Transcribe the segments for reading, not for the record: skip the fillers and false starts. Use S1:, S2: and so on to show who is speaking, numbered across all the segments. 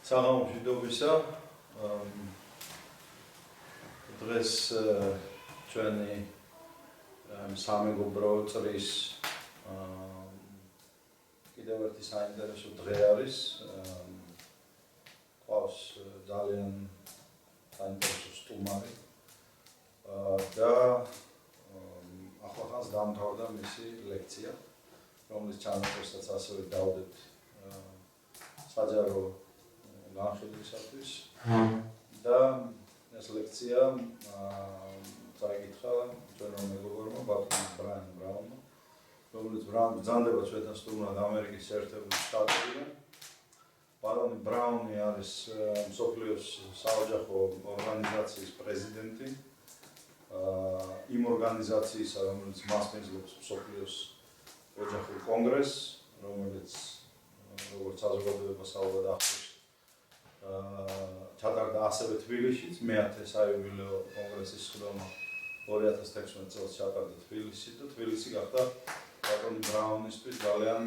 S1: საღამოშიდობისა დღეს ჩვენი სამეგობრო წრის კიდევ ერთი საინტერესო დღე არის ყავს ძალიან საინტერესო სტუმარი და ახლახანს დამთავრდა მისი ლექცია რომლის ჩანაწერსაც ასევე დავდებთ საჯარო განხილვისათვის და ეს ლექცია წაიკითხა ჩვენმა მეგობრებმა ბატონმა რომელიც ბრძანდება ჩვენთან სტუმრად ამერიკის შეერთებული შტატებიდან. ბატონი ბრაუნი არის მსოფლიოს საოჯახო ორგანიზაციის პრეზიდენტი, იმ ორგანიზაციისა, რომელიც მასპინძლობს მსოფლიოს ოჯახურ კონგრესს, რომელიც როგორც საზოგადოება საუბარი ახსოვს ჩატარდა ასევე თბილისშიც, მე-10 საიუბილეო კონგრესის ხდომა 2016 წელს ჩატარდა თბილისში და თბილისი გახდა ბატონი ბრაუნისთვის ძალიან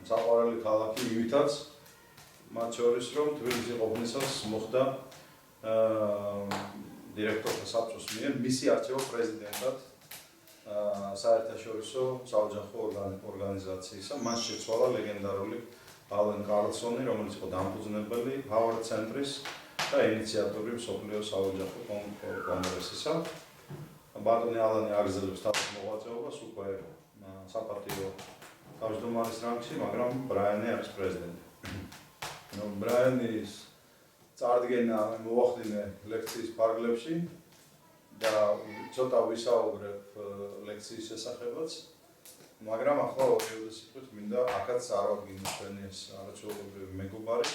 S1: საყვარელი ქალაქი იმითაც, მათ შორის რომ თბილისი ყოფნისას მოხდა დირექტორთა საბჭოს მიერ მისი არჩევა პრეზიდენტად საერთაშორისო საოჯახო ორგანიზაციისა. მას შეცვალა ლეგენდარული ალენ კარლსონი, რომელიც იყო დამფუძნებელი ჰავარდ ცენტრის და ინიციატორი მსოფლიო საოჯახო კონგრესისა. ბატონი ალენი აგრძელებს თავის მოღვაწეობას უკვე საპატიო თავმჯდომარის რანგში, მაგრამ ბრაიანი არის პრეზიდენტი. ბრაიანის წარდგენა მოახდინე ლექციის ფარგლებში და ცოტა ვისაუბრებ ლექციის შესახებაც, მაგრამ ახლა ორივე სიტყვით მინდა აქაც წარვადგინო ჩვენი ეს არაჩვეულებრივი მეგობარი.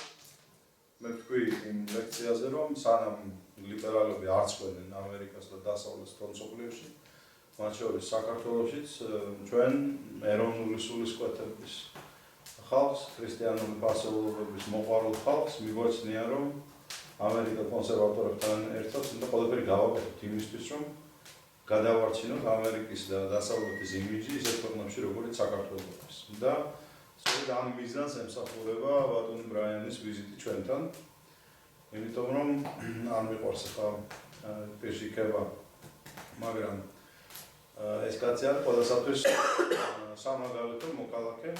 S1: მე ვთქვი იმ ლექციაზე, რომ სანამ ლიბერალები არ წყვენენ ამერიკას და დასავლეთ მსოფლიოში, მათ შორის საქართველოშიც ჩვენ ეროვნული სულისკვეთების ხალხს, ქრისტიანული პასეულობების მოყვარულ ხალხს მიგვაჩნია, რომ ამერიკა კონსერვატორებთან ერთად უნდა ყველაფერი გავაკეთოთ იმისთვის, რომ გადავარჩინოთ ამერიკის და დასავლეთის იმიჯი ისეთ ქვეყნებში, როგორც საქართველოს. და სწორედ ამ მიზანს ემსახურება ბატონი ბრაიანის ვიზიტი ჩვენთან. იმიტომ რომ არ მიყვარს ახლა პირშიკება, მაგრამ ეს კაცი არის ყველასათვის სამაგალითო მოკალაკე,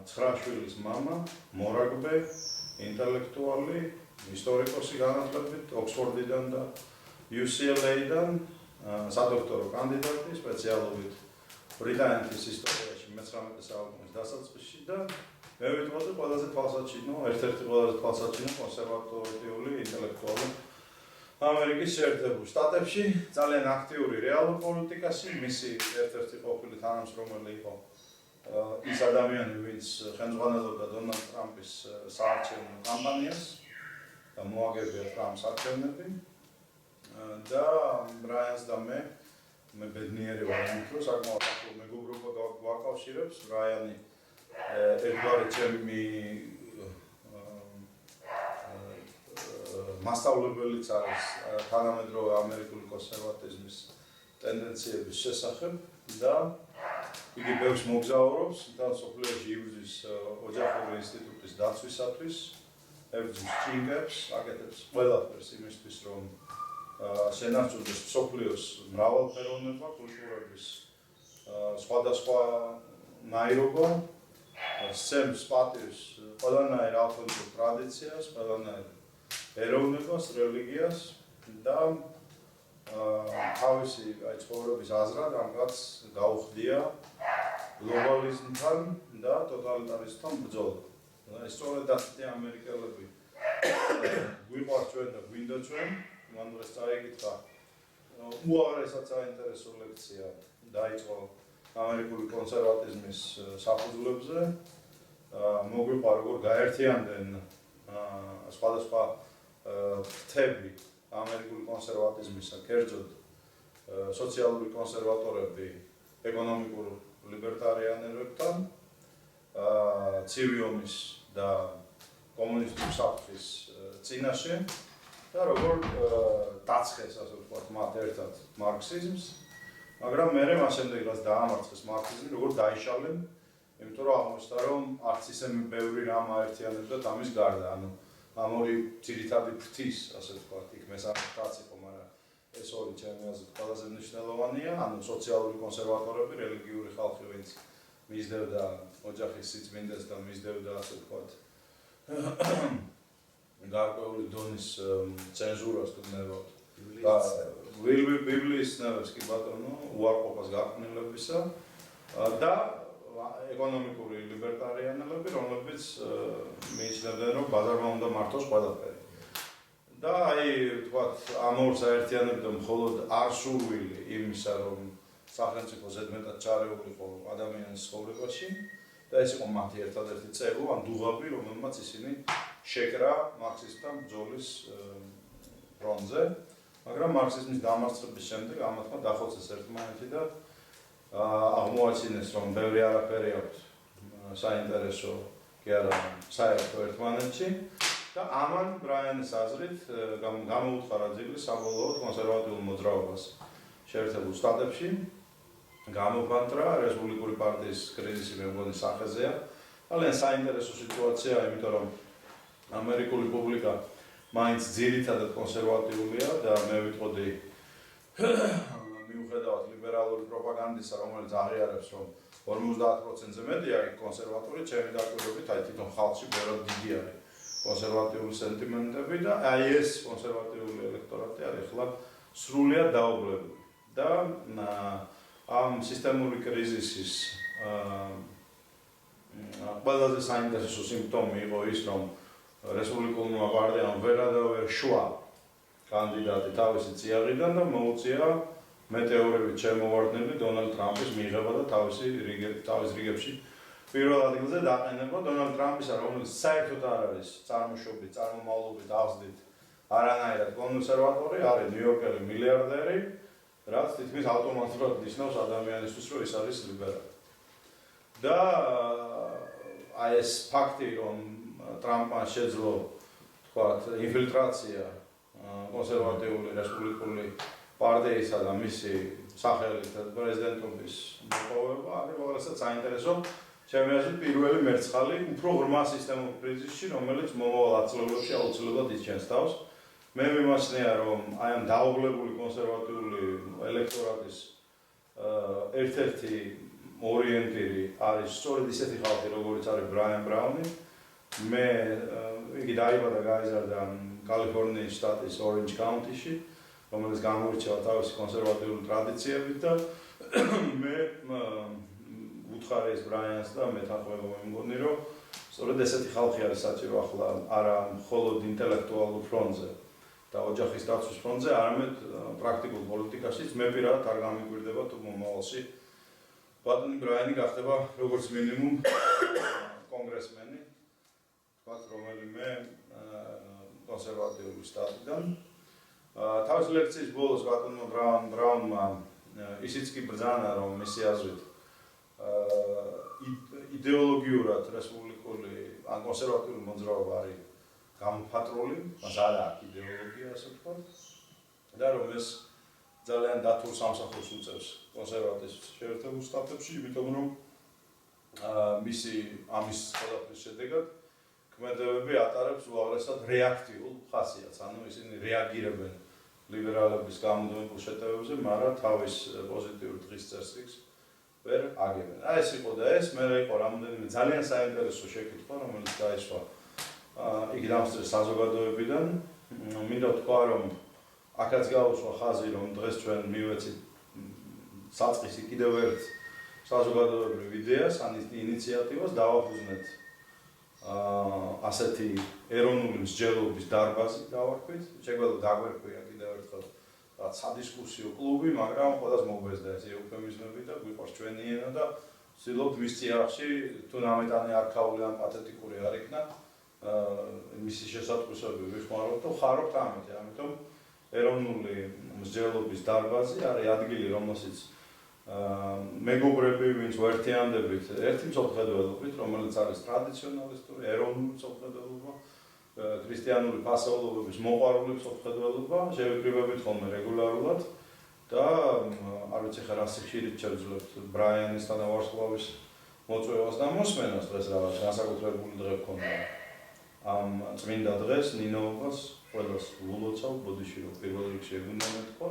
S1: 9 შვილის მამა, მორაგბე, ინტელექტუალი, ისტორიკოსი განათლებით, ოქსფორდიდან და UCLA-დან, სადოქტორო კანდიდატი, სპეციალობით ბრიტანეთის ისტორიაში 19 საუკუნის დასაწყისში და მე ვიტყოდი ყველაზე თვალსაჩინო, ერთ-ერთი ყველაზე თვალსაჩინო კონსერვატიული ინტელექტუალი ამერიკის შეერთებულ შტატებში, ძალიან აქტიური რეალურ პოლიტიკაში, მისი ერთ-ერთი ყოფილი თანამშრომელი იყო ის ადამიანი, ვინც ხელმძღვანელობდა დონალდ ტრამპის საარჩევნო კამპანიას და მოაგებია ტრამპს არჩევნები და ბრაიანს და მე ბედნიერი ვარ იმით, რომ საკმაოდ ახლო მეგობრობა გვაკავშირებს. ბრაიანი ერთგვარი ჩემი მასწავლებელიც არის თანამედროვე ამერიკული კონსერვატიზმის ტენდენციების შესახებ და იგი ბევრს მოგზაურობს და მსოფლიოში იბრძვის ოჯახური ინსტიტუტის დაცვისათვის, ებრძვის ჭინგებს, აკეთებს ყველაფერს იმისთვის, რომ შენარჩუნდეს მსოფლიოს მრავალფეროვნება, კულტურების სხვადასხვა ნაირობა, სცემს პატივს ყველანაირ ალხოთურ ტრადიციას, ყველანაირ ეროვნებას, რელიგიას და თავისი ცხოვრების აზრად ამ კაცს გაუხდია გლობალიზმთან და ტოტალიტარიზმთან ბრძოლა. ეს სწორედ ასეთი ამერიკელები გვიყვართ ჩვენ და გვინდა ჩვენ. მან დღეს წაიკითხა უაღრესად საინტერესო ლექცია დაიწყო ამერიკული კონსერვატიზმის საფუძვლებზე. მოგვიყვა როგორ გაერთიანდნენ სხვადასხვა ფრთები ამერიკული კონსერვატიზმისა, კერძოდ სოციალური კონსერვატორები ეკონომიკურ ლიბერტარიანებთან, ცივი ომის და კომუნისტური საფრთხის წინაშე და როგორ დაცხეს, ასე ვთქვათ, მათ ერთად მარქსიზმს, მაგრამ მერე მას შემდეგ რაც დაამარცხეს მარქსიზმი, როგორ დაიშალენ, იმიტომ რომ აღმოჩნდა, რომ არც ისე ბევრი რამ აერთიანებდათ ამის გარდა, ანუ ამ ორი ძირითადი ფრთის, ასე ვთქვათ, იქ მესამე ფრთაც იყო, მაგრამ ეს ორი ჩემი აზრით ყველაზე მნიშვნელოვანია, ანუ სოციალური კონსერვატორები, რელიგიური ხალხი, ვინც მისდევდა ოჯახის სიწმინდეს და მისდევდა, ასე ვთქვათ, გარკვეული დონის ცენზურას თუ ნებავთ. ბიბლიის ცნებებს კი ბატონო, უარყოფას გაყრდნობისა და ეკონომიკური ლიბერტარიანელები, რომლებიც მიიჩნევდნენ, რომ ბაზარმა უნდა მართოს ყველაფერი. და აი, ვთქვათ, ამ ორს აერთიანებდა მხოლოდ არსურვილი იმისა, რომ სახელმწიფო ზედმეტად ჩარეული იყო ადამიანის ცხოვრებაში და ეს იყო მათი ერთადერთი წევრო, ან დუღაბი, რომელმაც ისინი შეკრა მარქსისტთა ბრძოლის ფრონტზე, მაგრამ მარქსიზმის დამარცხების შემდეგ ამათმა დახოცეს ერთმანეთი და აღმოაჩინეს, რომ ბევრი არაფერი აქვს საინტერესო კი არა საერთო ერთმანეთში და ამან ბრაიანის აზრით გამოუთხარა ძეგლი საბოლოოდ კონსერვატიულ მოძრაობას შეერთებულ შტატებში, გამოფანტრა რესპუბლიკური პარტიის კრიზისი მე მგონი სახეზეა. ძალიან საინტერესო სიტუაციაა, იმიტომ რომ ამერიკული პუბლიკა მაინც ძირითადად კონსერვატიულია და მე ვიტყოდი მიუხედავად ლიბერალური პროპაგანდისა, რომელიც აღიარებს, რომ 50%-ზე მეტია კონსერვატორი, ჩემი დაკვირვებით, აი თვითონ ხალხში ბევრად დიდი არის კონსერვატიული სენტიმენტები და აი ეს კონსერვატიული ელექტორატი არის ახლა სრულიად დაობლებული. და ამ სისტემური კრიზისის ყველაზე საინტერესო სიმპტომი იყო ის, რომ რესპუბლიკულმა პარტიამ ვერადავერ შვა კანდიდატი თავისი წიაღიდან და მოუწია მეტეორებით შემოვარდნილი დონალდ ტრამპის მიღება და თავის რიგებში პირველ ადგილზე დაყენება დონალდ ტრამპისა, რომელიც საერთოდ არ არის წარმოშობით, წარმომავლობით, აღზრდით არანაირად კონსერვატორი, არის ნიუ-იორკელი მილიარდერი, რაც თითქმის ავტომატურად ნიშნავს ადამიანისთვის, რომ ის არის ლიბერალი. და აი ეს ფაქტი, რომ ტრამპმა შეძლო, თქვათ, ინფილტრაცია კონსერვატიული რესპუბლიკული პარტიისა და მისი სახელით პრეზიდენტობის მოპოვება არის უაღრესად საინტერესო. ჩემი აზრით, პირველი მერცხალი უფრო ღრმა სისტემურ კრიზისში, რომელიც მომავალ ათწლეულებში აუცილებლად იჩენს თავს. მე მიმაჩნია, რომ აი ამ დაობლებული კონსერვატიული ელექტორატის ერთ-ერთი ორიენტირი არის სწორედ ისეთი ხალხი, როგორც არის ბრაიან ბრაუნი. იგი დაიბადა გაიზარდა კალიფორნიის შტატის ორენჯ კაუნტიში, რომელიც გამოირჩევა თავისი კონსერვატიული ტრადიციებით და მე უთხარი ეს ბრაიანს და მეთანხმება მეგონი, რომ სწორედ ესეთი ხალხი არის საჭირო ახლა არა მხოლოდ ინტელექტუალურ ფრონტზე და ოჯახის დაცვის ფრონტზე, არამედ პრაქტიკულ პოლიტიკაშიც. მე პირადად არ გამიკვირდება თუ მომავალში ბატონი ბრაიანი გახდება როგორც მინიმუმ კონგრესმენი, თქვათ, რომელიმე კონსერვატიული შტატიდან. თავის ლექციის ბოლოს ბატონმა ბრაუნმა ისიც კი ბრძანა, რომ მისი აზრით იდეოლოგიურად რესპუბლიკული ან კონსერვატიული მოძრაობა არის გამოფატრული, მას არ აქვს იდეოლოგია, ასე ვთქვათ, და რომ ეს ძალიან დათულ სამსახურს უწევს კონსერვატიზმს შეერთებულ შტატებში, იმიტომ რომ ამის ყველაფრის შედეგად ქმედებები ატარებს უაღრესად რეაქტიულ ხასიათს, ანუ ისინი რეაგირებენ ლიბერალების გამოდმებულ შეტევებზე, მაგრამ თავის პოზიტიურ დღის წესრიგს ვერ აგებენ. აი ეს იყო და ეს, მე იყო რამოდენიმე ძალიან საინტერესო შეკითხვა, რომელიც გაისვა იგი დამსწრეს საზოგადოებიდან. მინდა ვთქვა, რომ აქაც გაუსვა ხაზი, რომ დღეს ჩვენ მივეცით საწყისი კიდევ ერთ საზოგადოებრივ იდეას, ან ინიციატივას დავაფუძნეთ ასეთი ეროვნული მსჯელობის დარბაზი დავარქვით. შეგვიძლია დაგვერქვია კიდევ ერთხელ რაც სადისკუსიო კლუბი, მაგრამ ყველას მოგვეძდა ეს ეუფემიზმები და გვიყვარს ჩვენი ენა და ვცდილობთ მის წიაღში თუ ნამეტანი არქაული ან პათეტიკური არ იქნა მისი შესატყვისები ვიხმაროთ და ვხარობთ ამით. ამიტომ ეროვნული მსჯელობის დარბაზი არის ადგილი, რომელშიც მეგობრები, ვინც ვერთიანდებით ერთი მწოხდედველობით, რომელიც არის ტრადიციონალისტური, ეროვნული მწოხდედველობა, ქრისტიანული ფასეულობების მოყვარული მწოხდედველობა, შევიკრიბებით ხოლმე რეგულარულად და არ ვიცი ხა რა სიხშირით შევძლებთ ბრაიანის თანავარსკვლავის მოწვევას და მოსმენას დღეს რაღაც განსაკუთრებული დღე გქონდა ამ წმინდა დღეს ნინოობას ყველას ულოცავ ბოდიში რომ პირველ რიგში ეგუნა მეთქვა.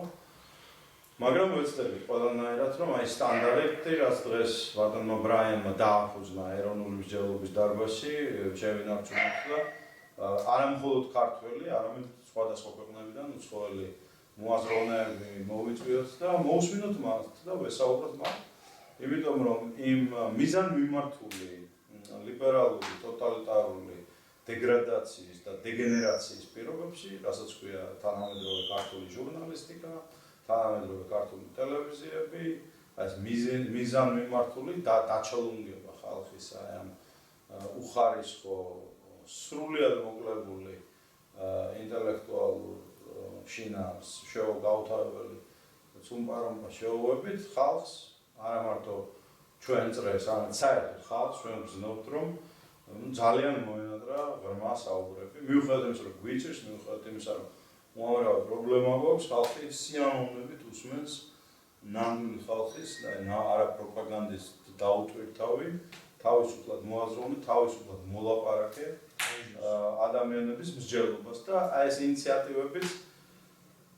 S1: მაგრამ ვეცდებით ყველანაირად რომ აი სტანდარტი რაც დღეს ბატონმა ბრაიანმა დააფუძნა ეროვნული მსჯელობის დარბაზში შევინარჩუნოთ და არა მხოლოდ ქართველი, არამედ სხვადასხვა ქვეყნებიდან უცხოელი მოაზროვნეები მოვიწვიოთ და მოусმინოთ მათ და ვესაუბროთ მათ. იმიტომ რომ იმ მიზანმიმართული ლიბერალური ტოტალიტარული დეგრადაციის და დეგენერაციის პირობებში, რასაც ქვია თანამედროვე ქართული ჟურნალისტიკა, თანამედროვე ქართული ტელევიზიები, ეს მიზანმიმართული დაჩალუნგება ხალხის ამ უხარისხო, სრულიად მოკლებული ინტელექტუალურ შინაარს შეუგავთავებელი ცუმპარომა შეუვებით ხალხს არა მარტო ჩვენ წრეს, არამედ საერთოდ ხალხს ჩვენ ვგზნობთ რომ ძალიან მოენატრა ღრმა საუბრები. მიუხედავად იმისა, რომ გვიჭირს, მიუხედავად იმისა, რომ უამრავი პრობლემა გვაქვს, ხალხი სიამოვნებით უსმენს ნამდვილი ხალხის და არა პროპაგანდის დაუტვირთავი, თავისუფლად მოაზროვნე, თავისუფლად მოლაპარაკე ადამიანების მსჯელობას და აი ეს ინიციატივებიც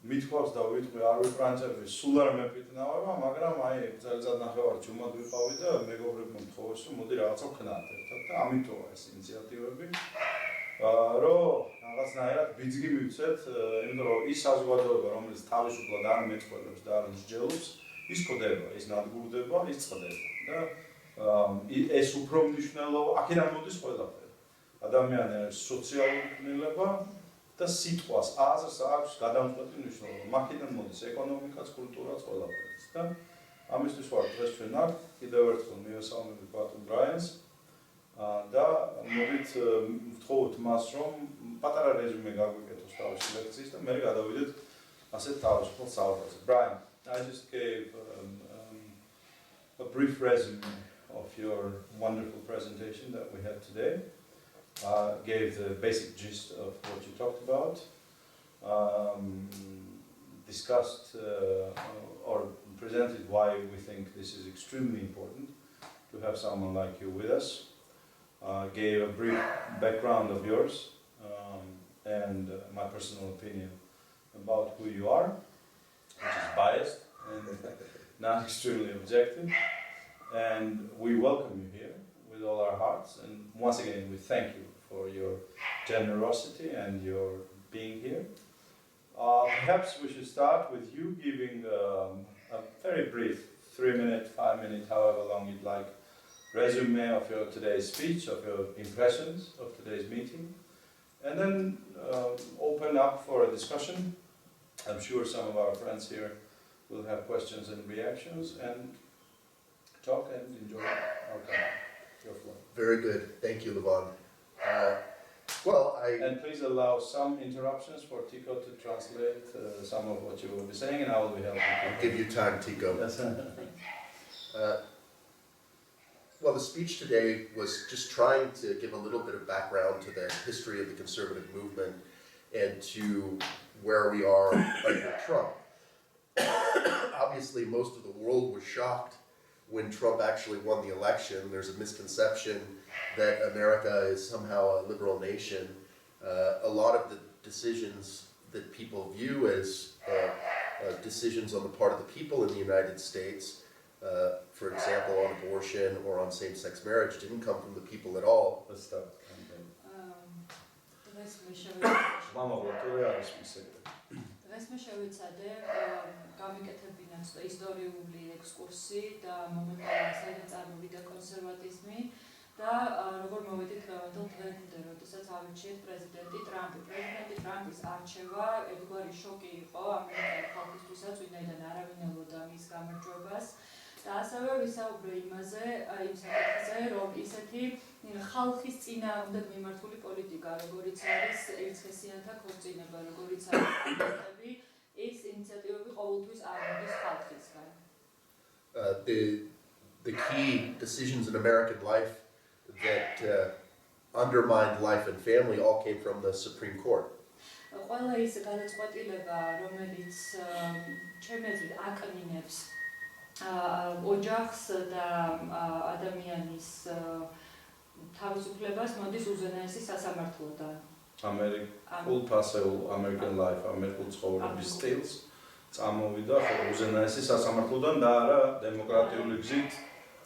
S1: მithქვავს და ვიტყვი არ ვიფრანცები სულ არ მეფიტნავება, მაგრამ აი წელიწად ნახევარი ჯუმად ვიყავი და მეგობრებმა მთხოვეს რომ მოდი რაღაცა ვქნათ ერთად და ამიტომა ეს ინიციატივები რომ რაღაცნაირად ბიძგი მივცეთ, იმიტომ რომ ის საზოგადოება რომელიც თავისუფლად არ მეწყვილებს და არ მსჯელობს, ის ხდება, ის ნადგურდება, ის წყდება და ეს უფრო მნიშვნელოვანია, აქედან მოდის ყველაფერი. ადამიანი არის სოციალური ქმნილება და სიტყვას აზრს აქვს გადამწყვეტი მნიშვნელობა. მაქედან მოდის ეკონომიკაც, კულტურაც, ყველაფერიც და ამისთვის ვარ დღეს ჩვენ აქ კიდევ ერთხელ მივესალმებით ბატონ ბრაიანს და მოდით ვთხოვოთ მას რომ პატარა რეზუმე გაგვიკეთოს თავისი ლექციის და მე გადავიდეთ ასეთ თავისუფალ საუბარზე. Brian, I just gave a brief resume of your wonderful presentation that we had today. Gave the basic gist of what you talked about, discussed or presented why we think this is extremely important to have someone like you with us, gave a brief background of yours and my personal opinion about who you are, which is biased and not extremely objective, and we welcome you here with all our hearts, and once again we thank you for your generosity and your being here. Perhaps we should start with you giving a very brief 3-minute, 5-minute, however long you'd like, resume of your today's speech, of your impressions of today's meeting, and then open up for a discussion. I'm sure some of our friends here will have questions and reactions, and talk and enjoy our time. Your floor.
S2: Very good. Thank you, Levon.
S1: And please allow some interruptions for Tico to translate some of what you will be saying, and I will be helping you.
S2: I'll give you time, Tico.
S1: Yes.
S2: Well, the speech today was just trying to give a little bit of background to the history of the conservative movement and to where we are under Trump. Obviously, most of the world was shocked when Trump actually won the election. There's a misconception that America is somehow a liberal nation. A lot of the decisions that people view as decisions on the part of the people in the United States, for example, on abortion or on same-sex marriage, didn't come from the people at all.
S1: Let's start.
S3: დღეს მე შევიცადე გამიკეთებინათ ისტორიული ექსკურსი და მომენტალურად წარმოვიდა კონსერვატიზმი და როგორ მოვედით დღევანდელ დღემდე, როდესაც ავირჩიეთ პრეზიდენტი ტრამპი. პრეზიდენტი ტრამპის არჩევა ერთგვარი შოკი იყო ამერიკელი ხალხისთვისაც, ვინაიდან არავინ ელოდა მის გამარჯვებას. და ასევე ვისაუბრე იმაზე, იმ საკითხზე, რომ ისეთი ხალხის წინააღმდეგ მიმართული პოლიტიკა, როგორიც არის ერთსქესიანთა ქორწინება, როგორიც არის ინიციატივები, ეს ინიციატივები ყოველთვის არ მოდის ხალხისგან.
S2: The key decisions in American life that undermined life and family all came from the Supreme Court.
S3: ყველა ის გადაწყვეტილება, რომელიც ჩემი აზრით აკნინებს ოჯახს და ადამიანის თავისუფლებას მოდის უზენაესი სასამართლოდან.
S1: ამერიკულ ფასეულ American life, ამერიკულ ცხოვრების სტილს წამოვიდა უზენაესი სასამართლოდან და არა დემოკრატიული გზით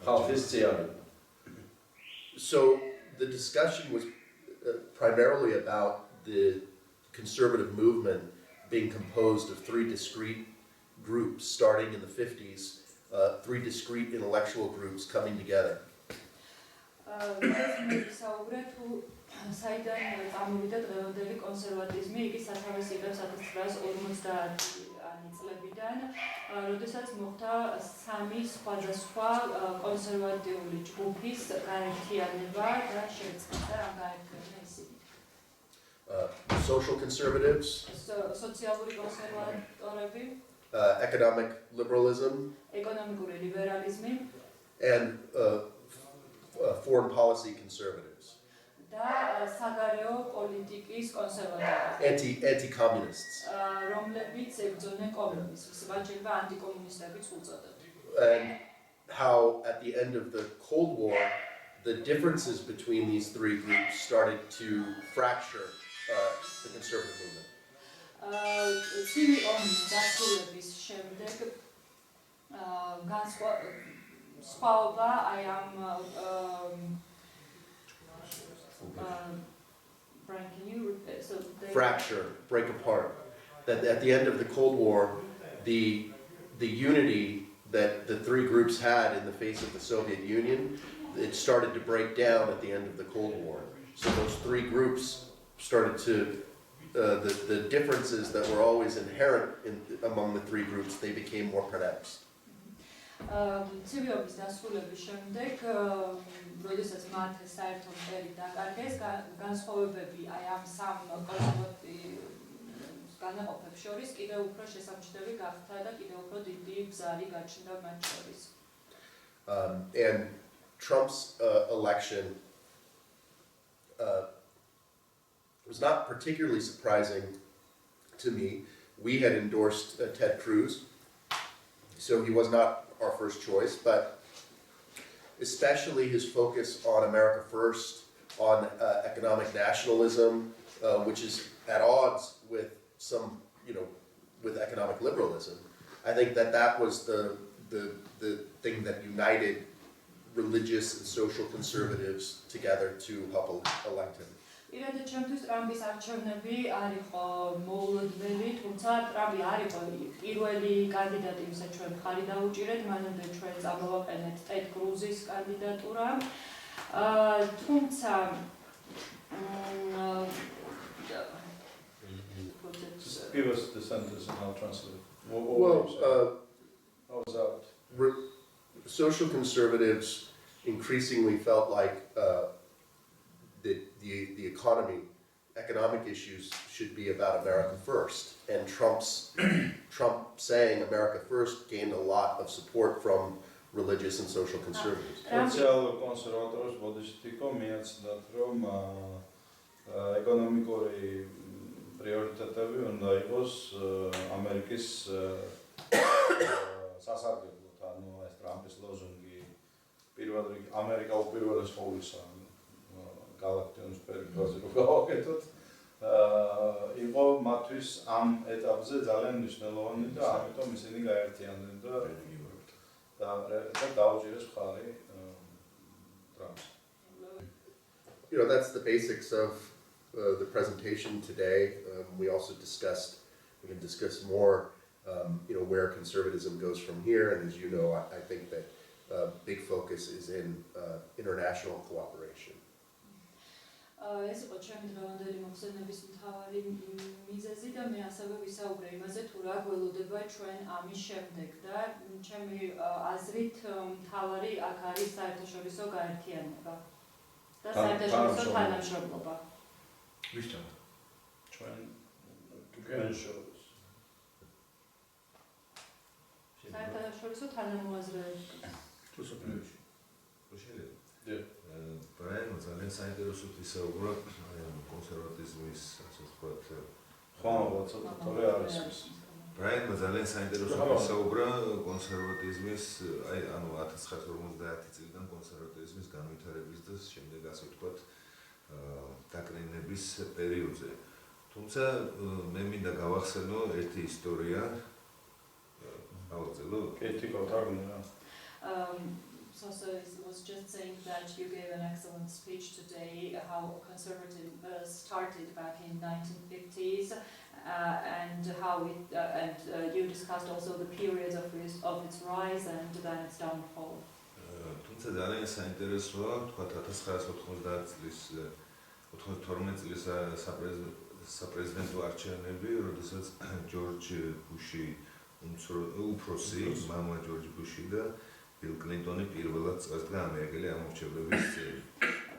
S1: ხალხის წიაღება.
S2: So the discussion was primarily about the conservative movement being composed of three discrete groups starting in the 50s, three discrete intellectual groups coming together.
S3: საიდან წამოვიდა დღევანდელი კონსერვატიზმი, იგი სათავეს იღებს 1950-იანი წლებიდან, როდესაც მოხდა სამი სხვადასხვა კონსერვატიული ჯგუფის გაერთიანება და შეწყდა ამ გაერთიანება ისინი.
S2: Social conservatives,
S3: სოციალური კონსერვატორები,
S2: economic liberalism,
S3: ეკონომიკური ლიბერალიზმი
S2: and foreign policy conservatives,
S3: და საგარეო პოლიტიკის კონსერვატორები,
S2: anti-communists.
S3: რომლებიც ებრძოდნენ კომუნიზმს, მათ შეიძლება ანტიკომუნისტებიც უწოდებთ.
S2: And how at the end of the Cold War, the differences between these three groups started to fracture the conservative movement.
S3: ცივი ომის დასრულების შემდეგ სხვაობა აი ამ Brian, can you
S2: Fracture, break apart. That at the end of the Cold War, the unity that the three groups had in the face of the Soviet Union, it started to break down at the end of the Cold War. So those three groups started to the differences that were always inherent among the three groups, they became more pronounced.
S3: ცივი ომის დასრულების შემდეგ, როდესაც მათ საერთო მტერი დაკარგეს, განსხვავებები აი ამ სამ კონსერვატიულ განაყოფებს შორის კიდევ უფრო შესამჩნევი გახდა და კიდევ უფრო დიდი ბზარი გაჩნდა მათ შორის.
S2: And Trump's election was not particularly surprising to me. We had endorsed Ted Cruz, so he was not our first choice, but especially his focus on America First, on economic nationalism, which is at odds with with economic liberalism. I think that was the thing that united religious and social conservatives together to help elect him.
S3: Իրადი ჩემთვის ტრამპის არჩევნები არ იყო მოულოდნელი, თუმცა ტრამპი არ იყო პირველი კანდიდატი, ვისაც ჩვენ მხარი დაუჭირეთ, მანამდე ჩვენ წამოვაყენეთ ტედ კრუზის კანდიდატურა. თუმცა
S1: Just give us the sentence and I'll translate.
S2: Well,
S1: how was that?
S2: Social conservatives increasingly felt like the economic issues should be about America first, and Trump saying America first gained a lot of support from religious and social conservatives.
S1: სოციალურ კონსერვატორებს ბოდიშით იყო მიაცნათ, რომ ეკონომიკური პრიორიტეტები უნდა იყოს ამერიკის სასარგებლოდ, ანუ ეს ტრამპის ლოზუნგი პირველ რიგში ამერიკა უპირველეს ყოვლისა galaktion's perikose რო გავაკეთოთ, იყო მათთვის ამ ეტაპზე ძალიან მნიშვნელოვანი და ამიტომ ისინი გაერთიანდნენ და დაუჭირეს მხარი ტრამპს.
S2: That's the basics of the presentation today. We also we can discuss more, where conservatism goes from here. And as you know, I think that big focus is in international cooperation.
S3: ეს იყო ჩემი დღევანდელი მოხსენების მთავარი მიზეზი და მე ასევე ვისაუბრე იმაზე, თუ რა გველოდება ჩვენ ამის შემდეგ და ჩემი აზრით მთავარი აქ არის საერთაშორისო გაერთიანება და საერთაშორისო თანამშრომლობა.
S1: ვისთან? ჩვენ შორის.
S3: საერთაშორისო თანამოაზრეები.
S4: თუ სოფლიოში. შეიძლება.
S1: Brian,
S4: ძალიან საინტერესო ისაუბრა კონსერვატიზმის, ასე ვთქვათ,
S1: ხო, ცოტა თორე არის.
S4: ბრაიანმა ძალიან საინტერესო ისაუბრა კონსერვატიზმის, აი ანუ 1950 წლიდან კონსერვატიზმის განვითარების და შემდეგ ასე ვთქვათ დაკნინების პერიოდზე. თუმცა მე მინდა გავახსენო ერთი ისტორია. გავაგზავნო?
S1: კი, თიკო თარგმნა.
S3: So was just saying that you gave an excellent speech today, how conservative started back in 1950s, and how it and you discussed also the periods of its rise and then its downfall.
S4: თუმცა ძალიან საინტერესოა, თქვა 1990 წლის 92 წლის საპრეზიდენტო არჩევნები, როდესაც ჯორჯ ბუში უფროსი, მამა ჯორჯ ბუში და Bill Clinton პირველად წარდგა ამერიკელი ამორჩევლების წელი.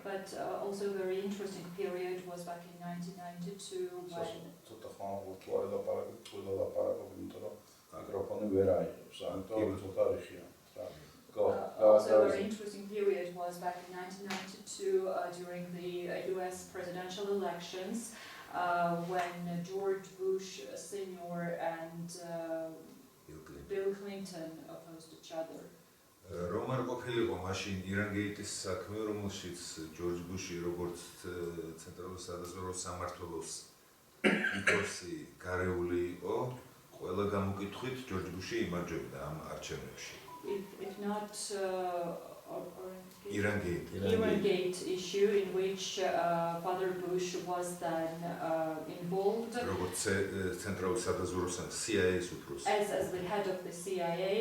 S3: But also a very interesting period was back in 1992 when
S1: ცოტა ხან ვუწვარე ლაპარაკობ, ყველა ლაპარაკობ, იმიტომ რომ მიკროფონი ვერ აიღებს, ამიტომ ცოტა რიხია.
S3: Also a very interesting period was back in 1992 during the US presidential elections when George Bush Sr. and Bill Clinton opposed each other.
S4: რომ არ ყოფილიყო მაშინ ირანგეიტის საქმე, რომელშიც ჯორჯ ბუში როგორც ცენტრალური სადაზვერვო სამმართველოს უფროსი გარეული იყო, ყველა გამოკითხვით ჯორჯ ბუში იმარჯვებდა ამ არჩევნებში.
S3: If not
S4: Irangate
S3: issue in which Father Bush was then involved
S4: როგორც ცენტრალური სადაზვერვო CIA-ის უფროსი.
S3: as the head of the CIA.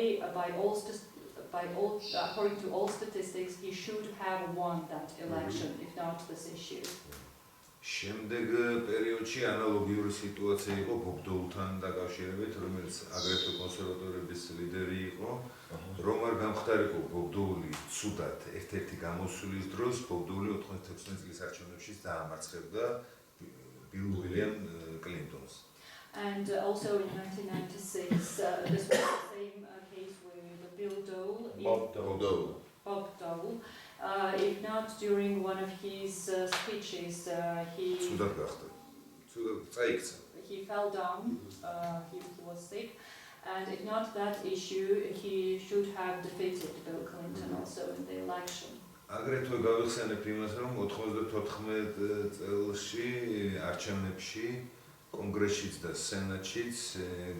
S3: According to all statistics, he should have won that election, if not this issue.
S4: შემდეგ პერიოდში ანალოგიური სიტუაცია იყო ბობ დოულთან დაკავშირებით, რომელიც აგრეთვე კონსერვატორების ლიდერი იყო. რომ არ გამხდარიყო ბობ დოული ცუდად ერთ-ერთი გამოსვლის დროს, ბობ დოული 96 წლის არჩევნებში დაამარცხებდა ბილ უილიამ კლინტონს.
S3: And also in 1996, this was the same case with Bob Dole. If not during one of his speeches, he fell down, he was sick, and if not that issue, he should have defeated Bill Clinton also in the election.
S4: აგრეთვე გავიხსენებ იმას, რომ 94 წელში არჩევნებში კონგრესშიც და სენატშიც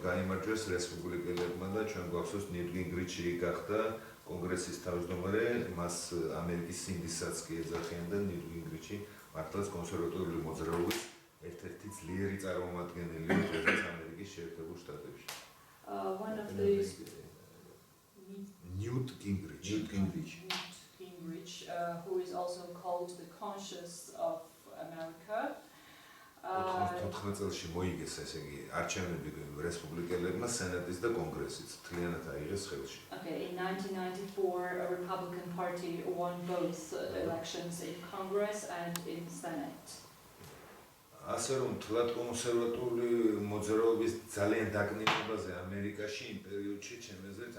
S4: გაიმარჯვეს რესპუბლიკელებმა და ჩვენ გვახსოვს ნიუტ გინგრიჩი გახდა კონგრესის თავმჯდომარე, მას ამერიკის სინდისსაც კი ეძახიან და ნიუტ გინგრიჩი მართლაც კონსერვატორული მოძრაობის ერთ-ერთი ძლიერი წარმომადგენელი იყო ამერიკის შეერთებულ შტატებში.
S3: One of these
S4: Newt Gingrich,
S3: who is also called the conscience of America.
S4: 94 წელში მოიგეს ესე იგი არჩევნები რესპუბლიკელებმა სენატის და კონგრესის მთლიანად აიღეს ხელში.
S3: Okay, in 1994 a Republican Party won both elections in Congress and in Senate.
S4: ასე რომ თლად კონსერვატული მოძრაობის ძალიან დაკნინებაზე ამერიკაში იმ პერიოდში ჩემს აზრით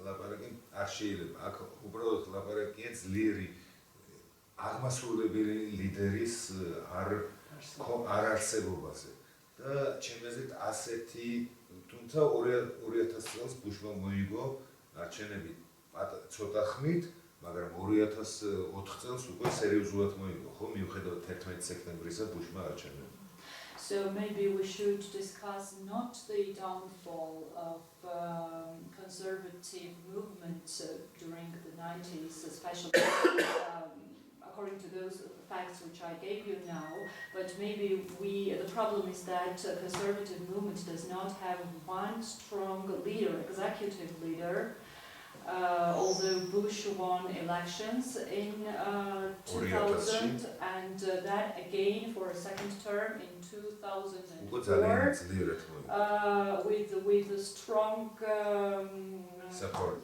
S4: ლაპარაკი არ შეიძლება. აქ უბრალოდ ლაპარაკია ძლიერი აღმასრულებელი ლიდერის არ არსებობაზე. და ჩემს აზრით ასეთი თუმცა 2000 წელს ბუშმა მოიგო არჩევნები ცოტა ხმით, მაგრამ 2004 წელს უკვე სერიოზულად მოიგო, ხო, მიუხედავად 11 სექტემბრისა ბუშმა არჩევნები.
S3: So maybe we should discuss not the downfall of conservative movement during the 90s, especially according to those facts which I gave you now, but maybe the problem is that conservative movement does not have one strong leader, executive leader. Although Bush won elections in 2000 and then again for a second term in 2004 with a strong support.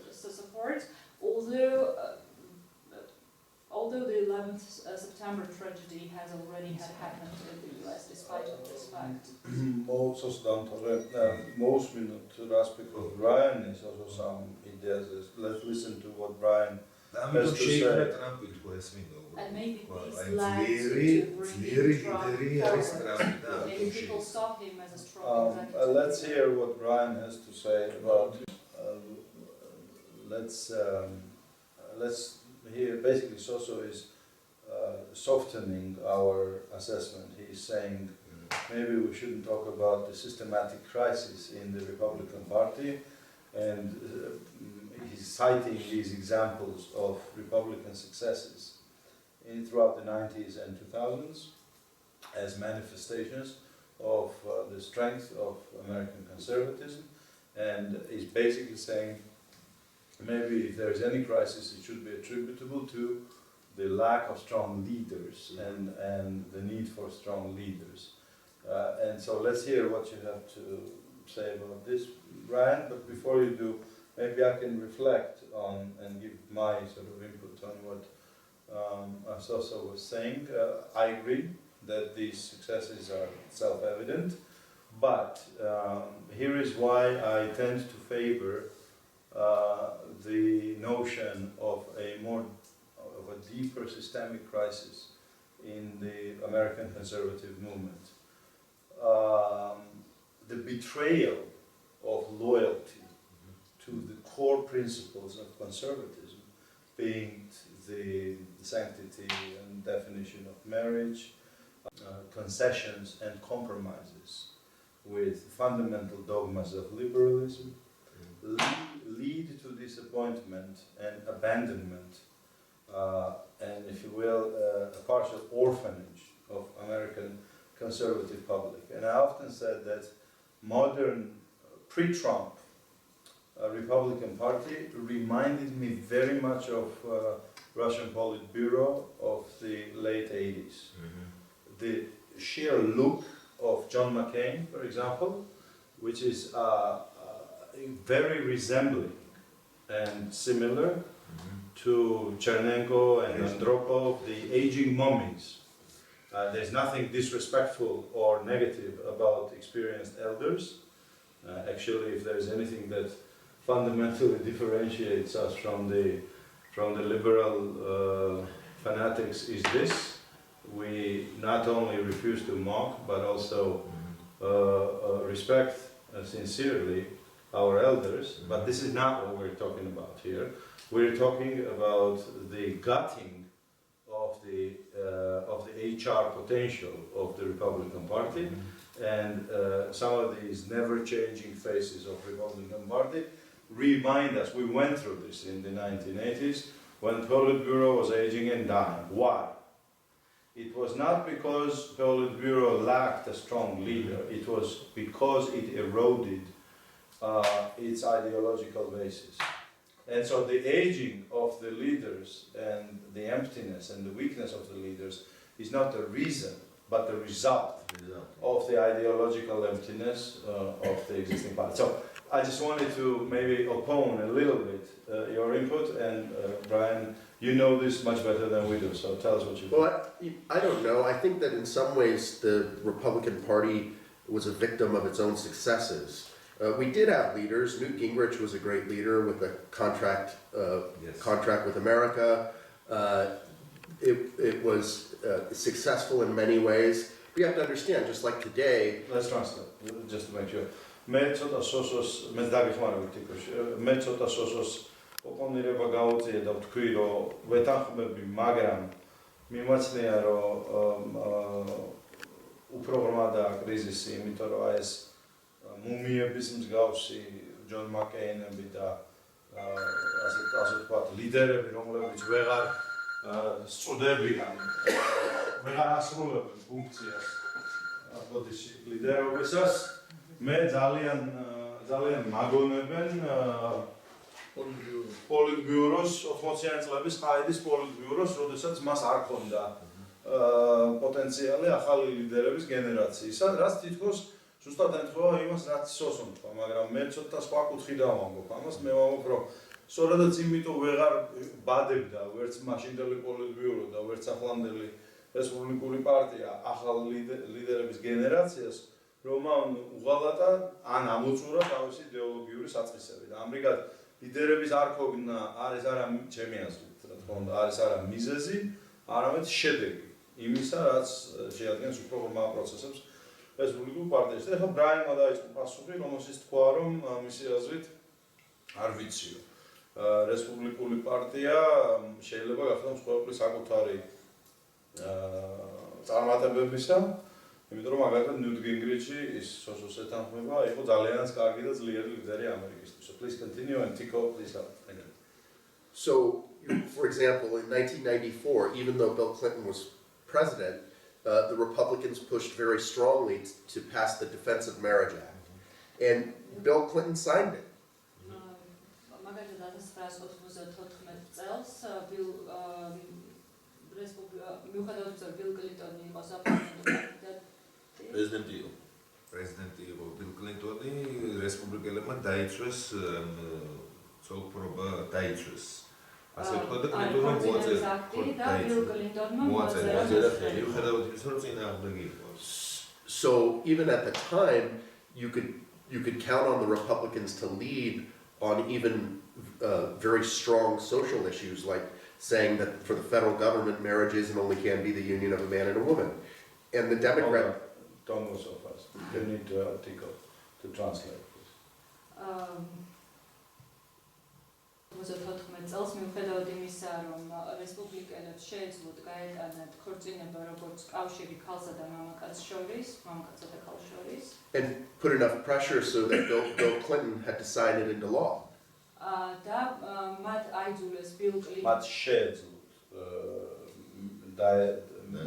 S3: Although the 11th September tragedy has already happened in the US, despite of this fact.
S1: Most minute to speak with Brian is also some ideas. Let's listen to what Brian has to say.
S3: And maybe
S4: Well,
S3: this
S4: I'm
S3: led
S4: very-
S3: to
S4: very
S3: bring Trump
S4: very
S3: forward.
S4: aristocratic.
S3: Maybe people saw him as a strong executive.
S1: Let's hear what Brian has to say about. Let's hear. Basically, Soso is softening our assessment. He's saying maybe we shouldn't talk about the systematic crisis in the Republican Party, and he's citing these examples of Republican successes throughout the 90s and 2000s as manifestations of the strength of American conservatism, and he's basically saying maybe if there is any crisis, it should be attributable to the lack of strong leaders and the need for strong leaders. And so let's hear what you have to say about this, Brian. But before you do, maybe I can reflect on and give my sort of input on what Soso was saying. I agree that these successes are self-evident, but here is why I tend to favor the notion of a deeper systemic crisis in the American conservative movement. The betrayal of loyalty to the core principles of conservatism, being the sanctity and definition of marriage, concessions and compromises with fundamental dogmas of liberalism, lead to disappointment and abandonment, and if you will, a partial orphanage of American conservative public. And I often said that modern pre-Trump Republican Party reminded me very much of Russian Politburo of the late 80s. The sheer look of John McCain, for example, which is very resembling and similar to Chernenko and Andropov, the aging mummies. There's nothing disrespectful or negative about experienced elders. Actually, if there's anything that fundamentally differentiates us from the liberal fanatics is this: we not only refuse to mock, but also respect sincerely our elders. But this is not what we're talking about here. We're talking about the gutting of the HR potential of the Republican Party, and some of these never-changing faces of Republican Party remind us. We went through this in the 1980s when Politburo was aging and dying. Why? It was not because Politburo lacked a strong leader. It was because it eroded its ideological basis. And so the aging of the leaders and the emptiness and the weakness of the leaders is not the reason, but the result of the ideological emptiness of the existing party. So I just wanted to maybe oppose a little bit your input, and Brian, you know this much better than we do, so tell us what you think.
S2: Well, I don't know. I think that in some ways the Republican Party was a victim of its own successes. We did have leaders. Newt Gingrich was a great leader with a contract with America. It was successful in many ways. But you have to understand, just like today.
S1: Let's translate, just to make sure. მე ცოტა სოსოს მე დაგეხმარებით იქოში. მე ცოტა სოსოს ოპონირება გაუწია და ვთქვი, რომ ვეთანხმები, მაგრამ მიმაჩნია, რომ უფრო ღრმადაა კრიზისი, იმიტომ რომ ეს მუმიების მსგავსი ჯონ მაკეინები და ასე ვთქვათ, ლიდერები, რომლებიც ვეღარ სწუდებიან, ვეღარ ასრულებენ ფუნქციას ბოდიში ლიდერობისას. მე ძალიან მაგონებენ პოლიტბიუროს 80-იანი წლების ყაიდის პოლიტბიუროს, როდესაც მას არ ჰქონდა პოტენციალი ახალი ლიდერების გენერაციისა, რაც თითქოს ზუსტად ემთხვევა იმას, რაც სოსომ თქვა, მაგრამ მე ცოტა სხვა კუთხით დავამბობ ამას. მე ვამბობ, რომ სწორედაც იმიტომ ვეღარ ბადებდა ვერც მაშინდელი პოლიტბიურო და ვერც ახლანდელი რესპუბლიკური პარტია ახალ ლიდერების გენერაციას, რომ მან უღალატა ან ამოწურა თავისი იდეოლოგიური საწყისები. და ამრიგად ლიდერების არ ქოგნა არის არა ჩემი აზრით, თქონდა არის არა მიზეზი, არამედ შედეგი იმისა, რაც შეადგენს უფრო ღრმა პროცესებს რესპუბლიკურ პარტიაში. ეხლა ბრაინმა დაიწყო პასუხი, რომელშიც თქვა, რომ მისი აზრით არ ვიციო. რესპუბლიკური პარტია შეიძლება გახდეს ყოველთვის საკუთარი წარმატებებისა, იმიტომ რომ მაგალითად ნიუტ გინგრიჩი ის სოციალ ეთანხმება იყო ძალიან კარგი და ძლიერი ლიდერი ამერიკისთვის. So please continue and Tico, please help.
S2: So, for example, in 1994, even though Bill Clinton was president, the Republicans pushed very strongly to pass the Defense of Marriage Act. And Bill Clinton signed it.
S4: პრეზიდენტი იყო ბილ კლინტონი, რესპუბლიკელებმა დაიცვეს სრული დაიცვეს. ასე თქვა და კლინტონმა მოაწერა ხელი, მიუხედავად იმისა, რომ წინააღმდეგი იყო.
S2: So even at the time, you could count on the Republicans to lead on even very strong social issues, like saying that for the federal government, marriage is and only can be the union of a man and a woman. And the Democrat...
S1: Don't go so fast. You need to article to translate, please.
S3: 94 წელს მიუხედავად იმისა, რომ რესპუბლიკელებს შეეძლოთ გაეტანათ ქორწინება როგორც კავშირი ქალსა და მამაკაცს შორის, მამაკაცსა და ქალს შორის.
S2: And put enough pressure so that Bill Clinton had to sign it into law.
S3: და მათ აიძულეს ბილ კლინტონი
S1: მათ შეეძლოთ და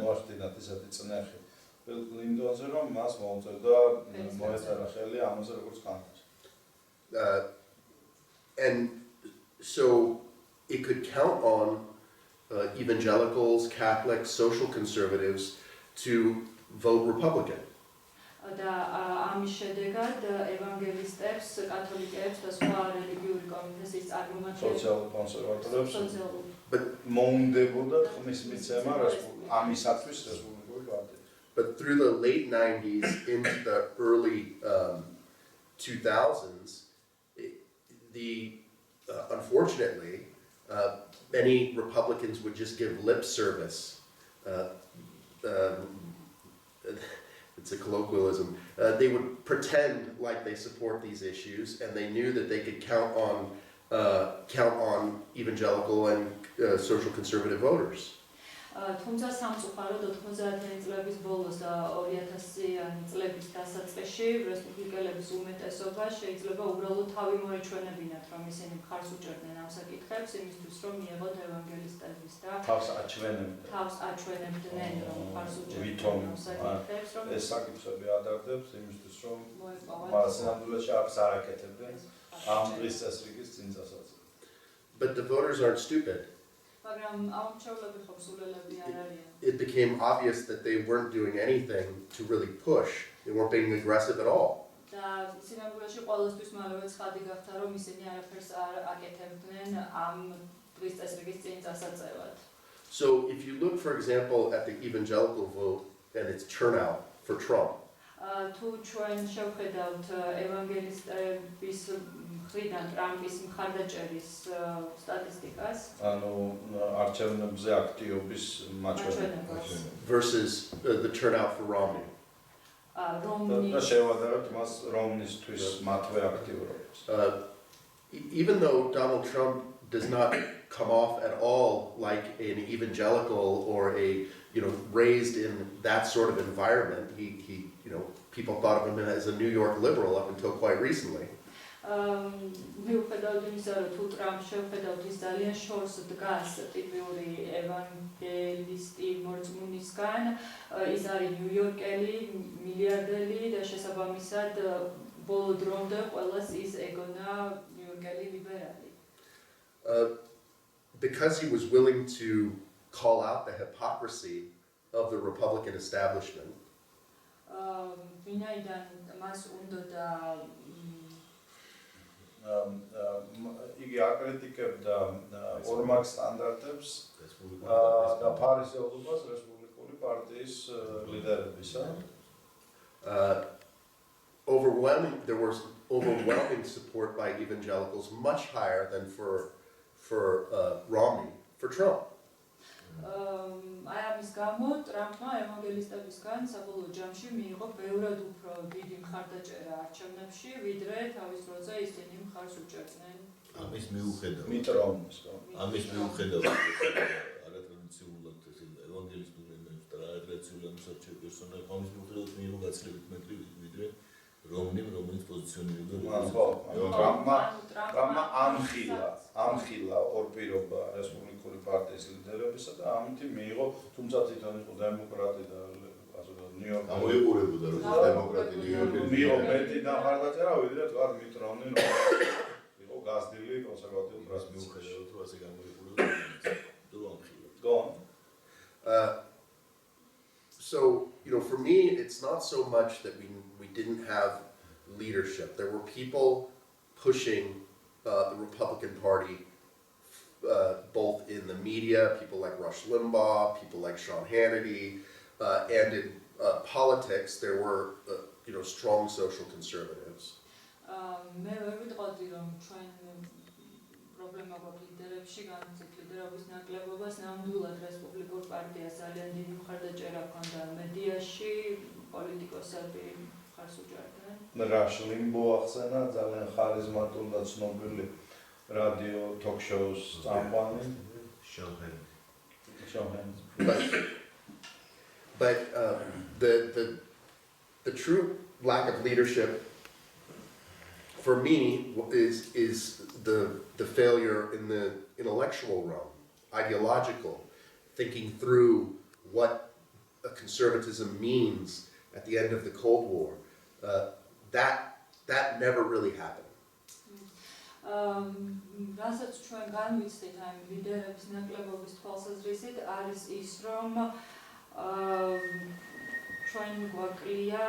S1: მოახდინათ ისეთი წნეხი ბილ კლინტონზე, რომ მას მოუწევდა მოეწერა ხელი ამაზე როგორც კანონს.
S2: And so it could count on evangelicals, Catholics, social conservatives to vote Republican.
S3: და ამის შედეგად ევანგელისტებს, კათოლიკეებს და სხვა რელიგიური კონფესიის წარმომადგენლებს
S1: სოციალურ კონსერვატორებს მოუნდებოდა ხმის მიცემა ამისათვის რესპუბლიკური პარტია.
S2: But through the late 90s into the early 2000s, unfortunately, many Republicans would just give lip service. It's a colloquialism. They would pretend like they support these issues, and they knew that they could count on evangelical and social conservative voters.
S3: თუმცა სამწუხაროდ 90-იანი წლების ბოლოს და 2000-იანი წლების დასაწყისში რესპუბლიკელების უმეტესობა შეიძლება უბრალოდ თავი მოეჩვენებინათ, რომ ისინი მხარს უჭერდნენ ამ საკითხებს, იმისთვის რომ მიეღოთ ევანგელისტების და თავს აჩვენებდნენ, რომ მხარს უჭერდნენ ამ საკითხებს, რომ
S1: ეს საკითხები ადარდებს იმისთვის, რომ სინამდვილეში არც არ აკეთებდნენ ამ დღის წესრიგის წინწასაწევს.
S2: But the voters aren't stupid. It became obvious that they weren't doing anything to really push. They weren't being aggressive at all. So if you look, for example, at the evangelical vote and its turnout for Trump, versus the turnout for Romney. Even though Donald Trump does not come off at all like an evangelical or raised in that sort of environment, people thought of him as a New York liberal up until quite recently.
S3: მიუხედავად იმისა, რომ თუ ტრამპ შევხედავთ, ის ძალიან შორს დგას ტიპიური ევანგელისტი მორწმუნისგან, ის არის ნიუ-იორკელი, მილიარდელი და შესაბამისად ბოლო დრომდე ყველას ის ეგონა ნიუ-იორკელი ლიბერალი.
S2: Because he was willing to call out the hypocrisy of the Republican establishment.
S3: ვინაიდან მას უნდოდა
S1: იგი აკრიტიკებდა ორმაგ სტანდარტებს და ფარისეულობას რესპუბლიკური partijas ლიდერებისა.
S2: There was overwhelming support by evangelicals, much higher than for Romney, for Trump.
S3: აი ამის გამო ტრამპმა ევანგელისტებისგან საბოლოო ჯამში მიიღო ბევრად უფრო დიდი მხარდაჭერა არჩევნებში, ვიდრე თავის დროზე ისინი მხარს უჭერდნენ.
S5: ამის მიუხედავად არატრადიციულად ევანგელისტურ ენებს და არატრადიციულად მოსარჩევ პერსონაჟს ამის მიუხედავად მიიღო გაცილებით მეტი ვიდრე რომნიმ, რომელიც პოზიციონირებდა
S1: ტრამპმა ამხილა ორ პირობა რესპუბლიკური პარტიის ლიდერებისა და ამით მიიღო, თუმცა თვითონ იყო დემოკრატი და ასე ვთქვათ, ნიუ-იორკი
S5: გამოიყურებოდა რომ დემოკრატი ნიუ-იორკი
S1: მიიღო მეტი მხარდაჭერა, ვიდრე თქვათ მიტ რომნი იყო გაზრდილი კონსერვატიული პრესის
S5: მიუხედავად რომ ასე გამოიყურებოდა თუ ამხილა.
S1: Go on.
S2: So, for me, it's not so much that we didn't have leadership. There were people pushing the Republican Party, both in the media, people like Rush Limbaugh, people like Sean Hannity, and in politics, there were, strong social conservatives.
S3: მე ვერ ვიტყოდი რომ ჩვენ პრობლემა გვაქვს ლიდერებში, განაცეთ ლიდერობის ნაკლებობას, ნამდვილად რესპუბლიკურ პარტიას ძალიან დიდი მხარდაჭერა ჰქონდა მედიაში, პოლიტიკოსები მხარს უჭერდნენ.
S1: Rush Limbaugh ახსენა, ძალიან ხარიზმატული და ცნობილი რადიო talk-shows წამყვანი.
S2: But the true lack of leadership for me is the failure in the intellectual realm, ideological, thinking through what a conservatism means at the end of the Cold War. That never really happened.
S3: რასაც ჩვენ განვიცდით ამ ლიდერების ნაკლებობის თვალსაზრისით არის ის, რომ ჩვენ გვაკლია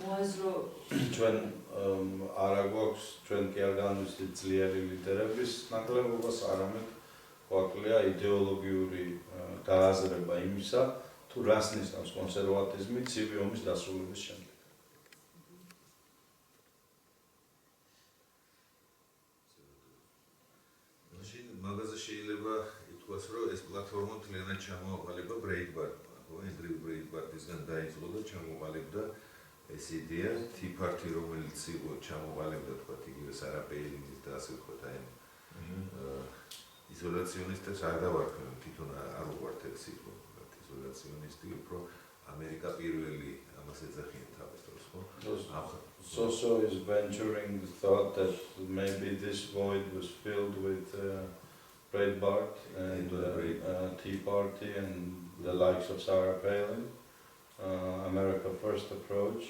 S3: მოაზრო
S1: ჩვენ არა გვაქვს, ჩვენ კი არ განვიცდით ძლიერი ლიდერების ნაკლებობას, არამედ გვაკლია იდეოლოგიური გააზრება იმისა, თუ რას ნიშნავს კონსერვატიზმი ცივი ომის დასრულების შემდეგ.
S4: მაგაზე შეიძლება ითქვას, რომ ეს პლატფორმა მთლიანად ჩამოაყალიბა ბრეიტბარტმა, ბრეიტბარტისგან დაიწყო და ჩამოყალიბდა ეს იდეა, Tea Party, რომელიც იყო ჩამოყალიბდა, თქვათ, იგივე სარა პეილინგის და ასე ვთქვათ, აი იზოლაციონისტებს არ დავარქმევ, თვითონ არ უყვართ ეს იყო, იზოლაციონისტი, უფრო ამერიკა პირველი ამას ეძახიან თავის დროს, ხო?
S1: Soso is venturing the thought that maybe this void was filled with Breitbart and Tea Party and the likes of Sarah Palin, America First approach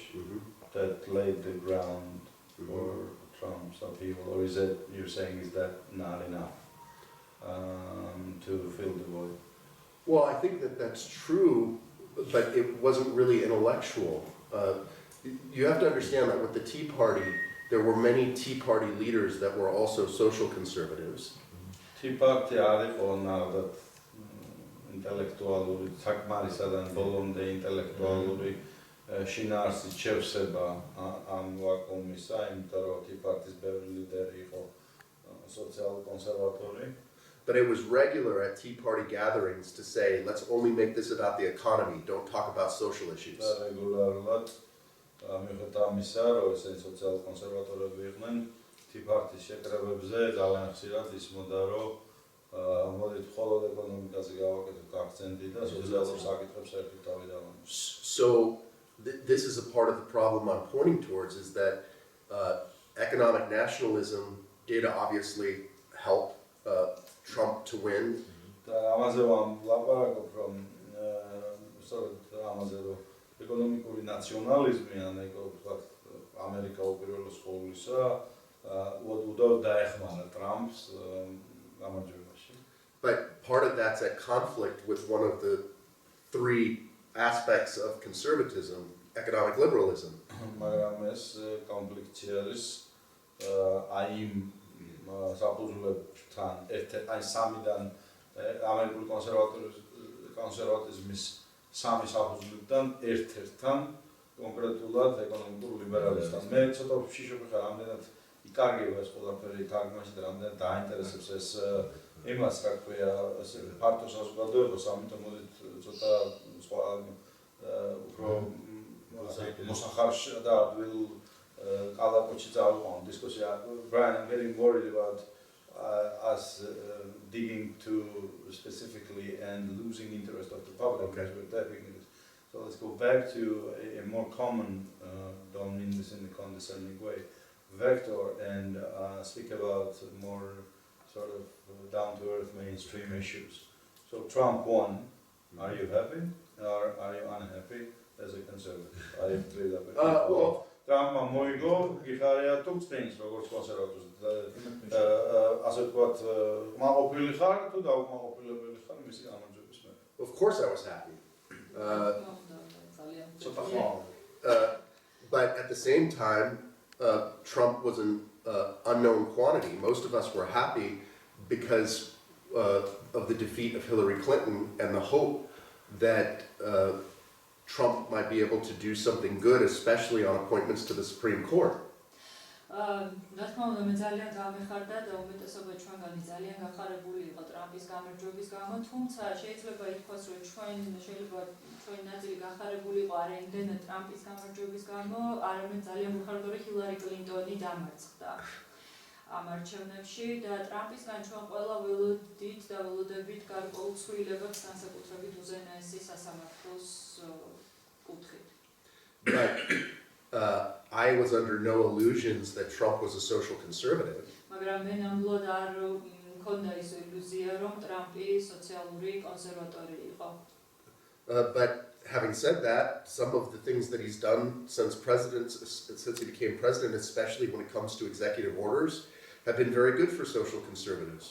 S1: that laid the ground for Trump's upheaval. Or is that you're saying is that not enough to fill the void?
S2: Well, I think that's true, but it wasn't really intellectual. You have to understand that with the Tea Party, there were many Tea Party leaders that were also social conservatives.
S1: Tea Party არისო ნამდვილად ინტელექტუალური საკმარისა და ბოლომდე ინტელექტუალური შინაარსის შევსება ამ ვაკუუმისა, იმიტომ რომ Tea Party-ის ბევრი ლიდერი იყო სოციალ-კონსერვატორი.
S2: But it was regular at Tea Party gatherings to say, let's only make this about the economy, don't talk about social issues.
S1: რეგულარულად მიუხედავად ამისა, რომ ესენი სოციალ-კონსერვატორები იყვნენ, Tea Party-ის შეკრებებზე ძალიან ხშირად ისმოდა, რომ მოდით მხოლოდ ეკონომიკაზე გავაკეთოთ აქცენტი და სოციალურ საკითხებს ერთით დავიდავანოთ.
S2: So this is a part of the problem I'm pointing towards, is that economic nationalism did obviously help Trump to win.
S1: და ამაზე ვლაპარაკობ, რომ სწორედ ამაზე რომ ეკონომიკური ნაციონალიზმი ან ვთქვათ ამერიკა უპირველეს ყოვლისა უდავ დაეხმარა ტრამპს გამარჯვებაში.
S2: But part of that's at conflict with one of the three aspects of conservatism, economic liberalism.
S1: მაგრამ ეს კონფლიქტი არის აი იმ საფუძვლებთან აი სამიდან ამერიკული კონსერვატიზმის სამი საფუძვლიდან ერთ-ერთთან კონკრეტულად ეკონომიკურ ლიბერალიზმთან. მე ცოტა შიშობ ხარ ამდენად იკარგება ეს ყველაფერი თარგმანში და ამდენად დაინტერესებს ეს იმას რა ქვია, ასე ფართო საზოგადოებას, ამიტომ მოდით ცოტა სხვა უფრო მოსახარშ და адვილ კალაპოჩი წავიყვანოთ დისკუსია. Brian, I'm getting worried about us digging too specifically and losing interest of the public as we're tapping it. So let's go back to a more common, don't mean this in a condescending way, vector and speak about more sort of down-to-earth mainstream issues. So Trump won. Are you happy or are you unhappy as a conservative? I agree that with
S2: Well,
S1: Trumpმა მოიგო, გიხარია თუ წინს როგორც კონსერვატორს. ასე ვთქვათ, მაყოფილი ხარ თუ დაუკმაყოფილებელი ხარ მისი გამარჯვების მერე?
S2: of course I was happy.
S1: ცოტა ხმაო.
S2: But at the same time, Trump was an unknown quantity. Most of us were happy because of the defeat of Hillary Clinton and the hope that Trump might be able to do something good, especially on appointments to the Supreme Court.
S3: რა თქმა უნდა, მე ძალიან გამეხარდა და უმეტესობა ჩვენგანი ძალიან გახარებული იყო ტრამპის გამარჯვების გამო, თუმცა შეიძლება ითქვას, რომ ჩვენი ნაწილი გახარებული იყო არა იმდენად ტრამპის გამარჯვების გამო, არამედ ძალიან ვიხარდა, რომ ჰილარი კლინტონი დამარცხდა ამ არჩევნებში და ტრამპისგან ჩვენ ყველა ველოდით და ველოდებით გარკვეულ ცვლილებებს განსაკუთრებით უზენაესი სასამართლოს კუთხით.
S2: But I was under no illusions that Trump was a social conservative.
S3: მაგრამ მე ნამდვილად არ მქონდა ის ილუზია, რომ ტრამპი სოციალური კონსერვატორი იყო.
S2: But having said that, some of the things that he's done since he became president, especially when it comes to executive orders, have been very good for social conservatives.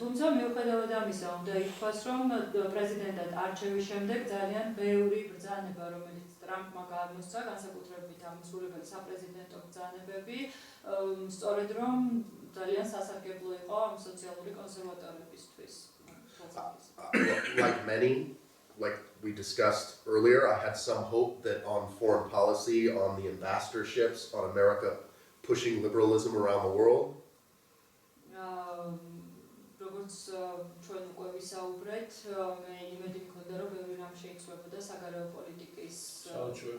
S3: თუმცა მიუხედავად ამისა, უნდა ითქვას, რომ პრეზიდენტად არჩევის შემდეგ ძალიან ბევრი ბრძანება, რომელიც ტრამპმა გამოსცა, განსაკუთრებით ამსურებელი საპრეზიდენტო ბრძანებები, სწორედ რომ ძალიან სასარგებლო იყო ამ სოციალური კონსერვატორებისთვის.
S2: Like many, like we discussed earlier, I had some hope that on foreign policy, on the ambassadorships, on America pushing liberalism around the world.
S3: როგორც ჩვენ უკვე ვისაუბრეთ, მე იმედი მქონდა, რომ ბევრი რამ შეიცვლებოდა საგარეო პოლიტიკის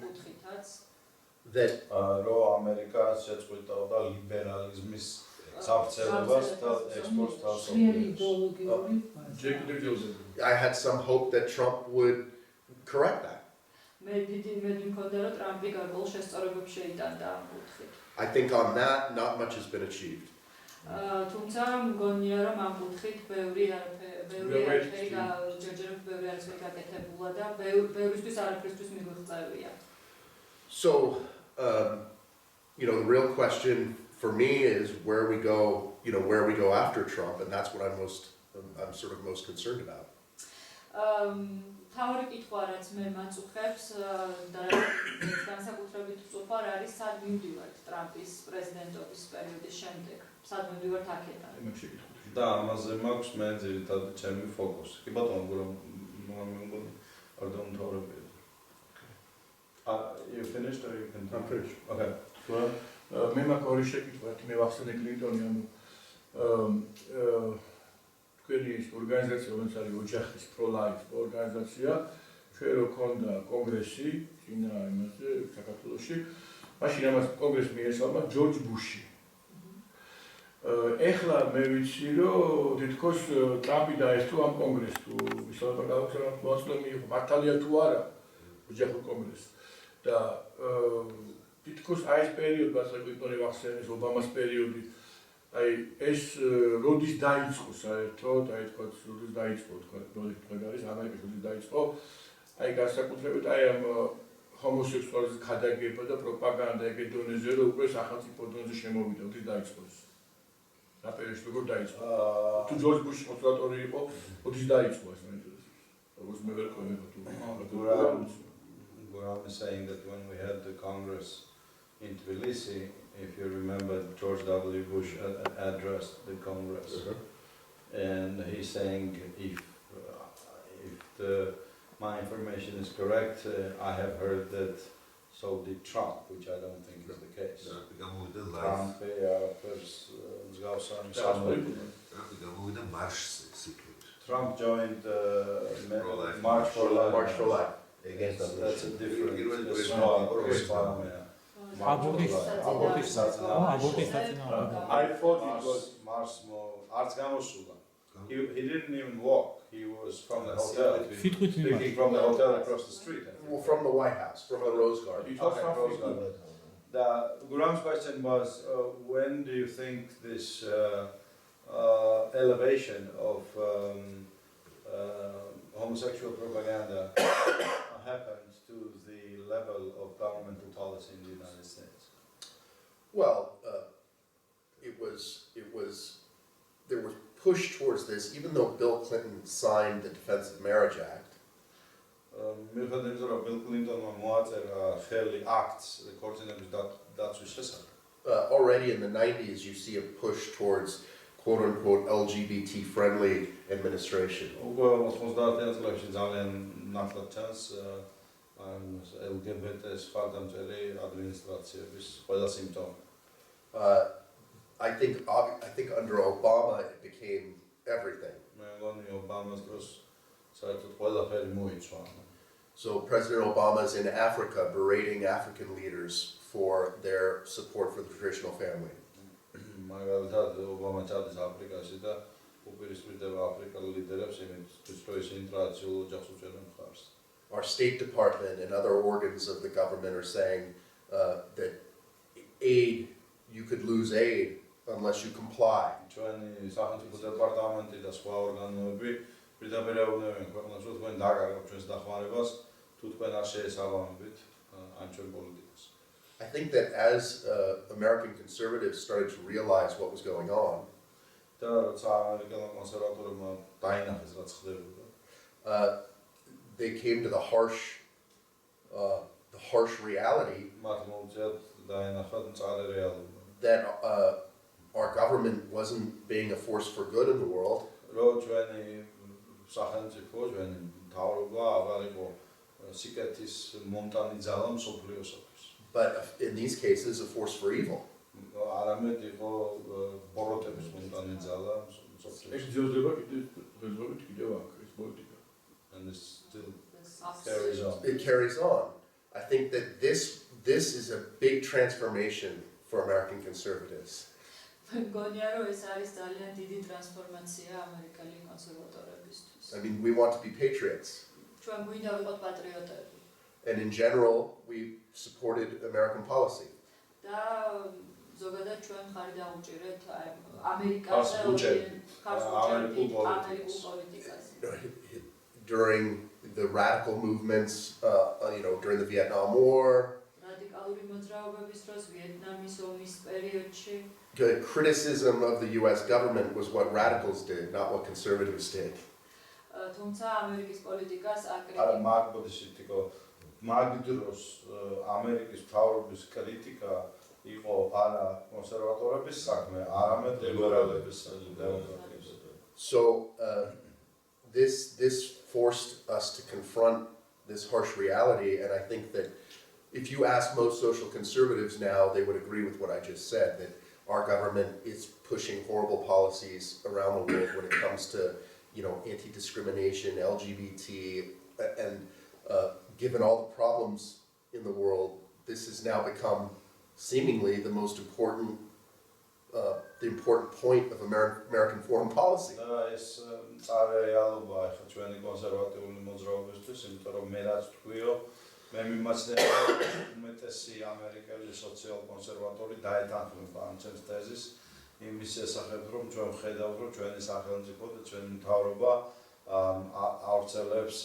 S3: კუთხითაც.
S2: That
S1: რომ ამერიკა შეწყვეტავდა ლიბერალიზმის სავრცელებას და ექსპორტს თავს.
S2: I had some hope that Trump would correct that.
S3: მე დიდი იმედი მქონდა, რომ ტრამპი გარკვეულ შესწორებებს შეიტანდა ამ კუთხით.
S2: I think on that, not much has been achieved.
S3: თუმცა მგონია, რომ ამ კუთხით ბევრი არაფერი ჯერჯერობით ბევრი არაფერი გაკეთებულა და ბევრისთვის არაფრისთვის მიგვიღწევია.
S2: So, the real question for me is where we go after Trump, and that's what I'm sort of most concerned about.
S3: თავი კითხვა, რაც მე მაწუხებს და განსაკუთრებით უწუხარ არის სად მივდივართ ტრამპის პრეზიდენტობის პერიოდის შემდეგ. სად მივდივართ აქედან.
S1: და ამაზე მაქვს მე ძირითადად ჩემი ფოკუსი. კი ბატონო, მგონი არ დამთავრებია. You finished or you can?
S6: I'm finished.
S1: Okay.
S6: მე მაქვს ორი შეკითხვა, ერთი მე ვახსენე კლინტონი, თქვენი ის ორგანიზაცია, რომელიც არის ოჯახის pro-life ორგანიზაცია, ჩვენ რო ქონდა კონგრესი წინა იმაზე საქართველოში, მაშინ ამას კონგრესს მიესალმა ჯორჯ ბუში. ეხლა მე ვიცი, რომ თითქოს ტრამპი დაესწრო ამ კონგრესს, თუ ვისაუბრა გავხსენოთ, მოწვევა მიიღო მართალია თუ არა ოჯახურ კონგრესს. და თითქოს აი ეს პერიოდი, რასაც კლინტონი ვახსენეს, ობამას პერიოდი, აი ეს როდის დაიწყო საერთოდ, აი თქვა როდის დაიწყო, თქვა პროექტი არის, ამერიკის როდის დაიწყო, აი განსაკუთრებით აი ამ ჰომოსექსუალიზმის ქადაგება და პროპაგანდა ეგეთ დონეზე, რომ უკვე სახელმწიფო დონეზე შემოვიდა, როდის დაიწყო ეს? რა პერიოდში როგორ დაიწყო? თუ ჯორჯ ბუში კონსერვატორი იყო, როდის დაიწყო ეს მეინტერესებს? როგორც მე ვერ ყვება თუ
S1: I'm saying that when we had the Congress in Tbilisi, if you remember, George W. Bush addressed the Congress, and he's saying, if my information is correct, I have heard that So did Trump, which I don't think is the case.
S4: ტრამპი გამოვიდა live.
S1: Trump არაფერს მსგავსად
S6: და
S4: ტრამპი გამოვიდა მარშზე სიტყვით.
S1: Trump joined
S4: Pro-life
S1: March for Life.
S2: March for Life against
S1: That's a different.
S4: პირველი
S1: it's
S4: პრეზიდენტი
S1: not
S4: იყო, რომელიც
S1: Obama.
S7: აბორტის
S6: I thought it was
S1: Mars arts გამოსულა. He didn't even walk. He was from the hotel.
S7: სიტყვით მიმართ.
S1: Speaking from the hotel across the street. I think.
S2: well, from the White House, from the Rose Garden.
S6: it was
S1: Okay, Rose
S6: something
S1: Garden. Guram's question was, when do you think this elevation of homosexual propaganda happened to the level of governmental policy in the United States?
S2: Well, there was push towards this, even though Bill Clinton signed the Defense of Marriage Act.
S1: მიუხედავად იმისა, რომ ბილ კლინტონმა მოაწერა ხელი აქტს ქორწინების დაცვის შესახებ.
S2: Already in the 90s, you see a push towards quote-unquote LGBT-friendly administration.
S1: უკვე 90-იან წლებში ძალიან ნაკლად ჩანს LGBT-ს ხარდამჭერი ადმინისტრაციების ყველა სიმპტომი.
S2: I think under Obama it became everything.
S1: მე მგონი ობამას დროს საერთოდ ყველაფერი მოიცვა.
S2: So President Obama is in Africa berating African leaders for their support for the traditional family.
S1: მაგალითად ობამა ჩადის აფრიკაში და უპირისპირდება აფრიკელ ლიდერებს იმისთვის, რომ ისინი ტრადიციულ ოჯახს უჭერენ მხარს.
S2: Our State Department and other organs of the government are saying that you could lose aid unless you comply.
S1: ჩვენი სახელმწიფო დეპარტამენტი და სხვა ორგანოები პირდაპირეუბნებიან ქვეყნებს, რომ თქვენ დაკარგავთ ჩვენს დახმარებას, თუ თქვენ არ შეესაბამებით ამ ჩვენ პოლიტიკას.
S2: I think that as American conservatives started to realize what was going on,
S1: და როცა ამერიკელ კონსერვატორებმა დაინახეს რაც ხდებოდა,
S2: they came to the harsh reality
S1: მათ მოუწიათ დაინახათ მწარე რეალობა.
S2: that our government wasn't being a force for good in the world,
S1: რომ ჩვენი სახელმწიფო, ჩვენი მთავრობა აღარ იყო სიკეთის მომტანი ძალა მსოფლიოსთვის.
S2: but in these cases a force for evil.
S1: არამედ იყო ბოროტების მომტანი ძალა მსოფლიოსთვის.
S6: ეს ძიება კიდევ აქ ეს პოლიტიკა.
S1: And this still
S3: This
S1: carries on.
S2: It carries on. I think that this is a big transformation for American conservatives.
S3: მე მგონია, რომ ეს არის ძალიან დიდი ტრანსფორმაცია ამერიკელი კონსერვატორებისთვის.
S2: I mean, we want to be patriots.
S3: ჩვენ გვინდა ვიყოთ პატრიოტები.
S2: And in general, we supported American policy.
S3: და ზოგადად ჩვენ ხარი დაუჭირეთ ამერიკაზე ამერიკულ პოლიტიკაზე.
S2: During the radical movements, during the Vietnam War,
S3: რადიკალური მოძრაობების დროს ვიეტნამის ომის პერიოდში
S2: the criticism of the US government was what radicals did, not what conservatives did.
S3: თუმცა ამერიკის პოლიტიკას
S1: არა
S3: აკრიტიკა
S1: მაგბოდისიტიკო მაგდროს ამერიკის მთავრობის კრიტიკა იყო არა კონსერვატორების საქმე, არამედ ლიბერალების დემოკრატების.
S2: So this forced us to confront this harsh reality, and I think that if you ask most social conservatives now, they would agree with what I just said, that our government is pushing horrible policies around the world when it comes to, anti-discrimination, LGBT, and given all the problems in the world, this has now become seemingly the most important point of American foreign policy.
S1: და ეს მწარე რეალობაა ახლა ჩვენი კონსერვატიული მოძრაობისთვის, იმიტომ რომ მე რაც თქვიო, მე მიმაჩნია უმეტესი ამერიკელი სოციალ-კონსერვატორი დაეთანხმება ამ ჩემს თეზის იმის შესახებ, რომ ჩვენ ვხედავთ, რომ ჩვენი სახელმწიფო და ჩვენი მთავრობა ავრცელებს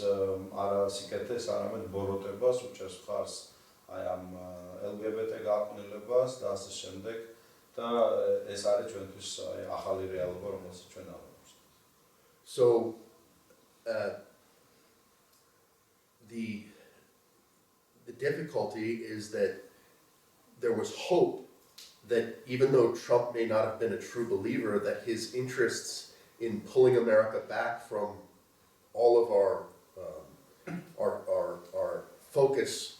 S1: არა სიკეთეს, არამედ ბოროტებას, უჭერს მხარს აი ამ LGBT გაყვნილებას და ასე შემდეგ. და ეს არის ჩვენთვის ახალი რეალობა, რომელსაც ჩვენ ავიღებთ.
S2: So the difficulty is that there was hope that even though Trump may not have been a true believer, that his interests in pulling America back from all of our focus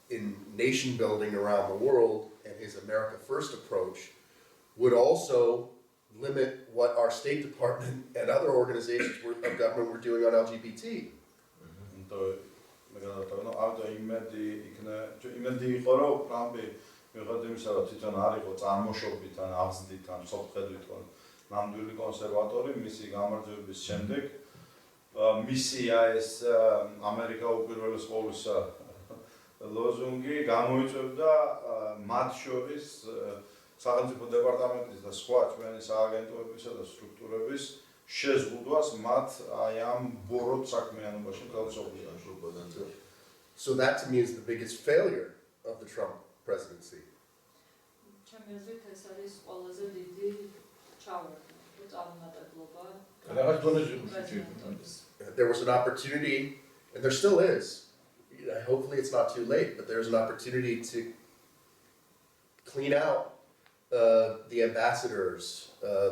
S2: in nation building around the world and his America First approach would also limit what our State Department and other organizations of government were doing on LGBT.
S1: ნამდვილი კონსერვატორი მისი გამარჯვების შემდეგ მისია ეს ამერიკა უპირველეს ყოვლისა ლოზუნგი გამოიწვევდა მათ შორის სახელმწიფო დეპარტამენტის და სხვა ჩვენი სააგენტოებისა და სტრუქტურების შეზღუდვას მათ აი ამ ბოროტ საქმიანობაში ხელშეუხლიანში.
S2: So that to me is the biggest failure of the Trump presidency.
S3: ჩემი აზრით ეს არის ყველაზე დიდი ჩავარდა, წარუმატებლობა.
S6: რაღაც დონეზე ხუჭი.
S2: There was an opportunity, and there still is. Hopefully it's not too late, but there's an opportunity to clean out the ambassadors,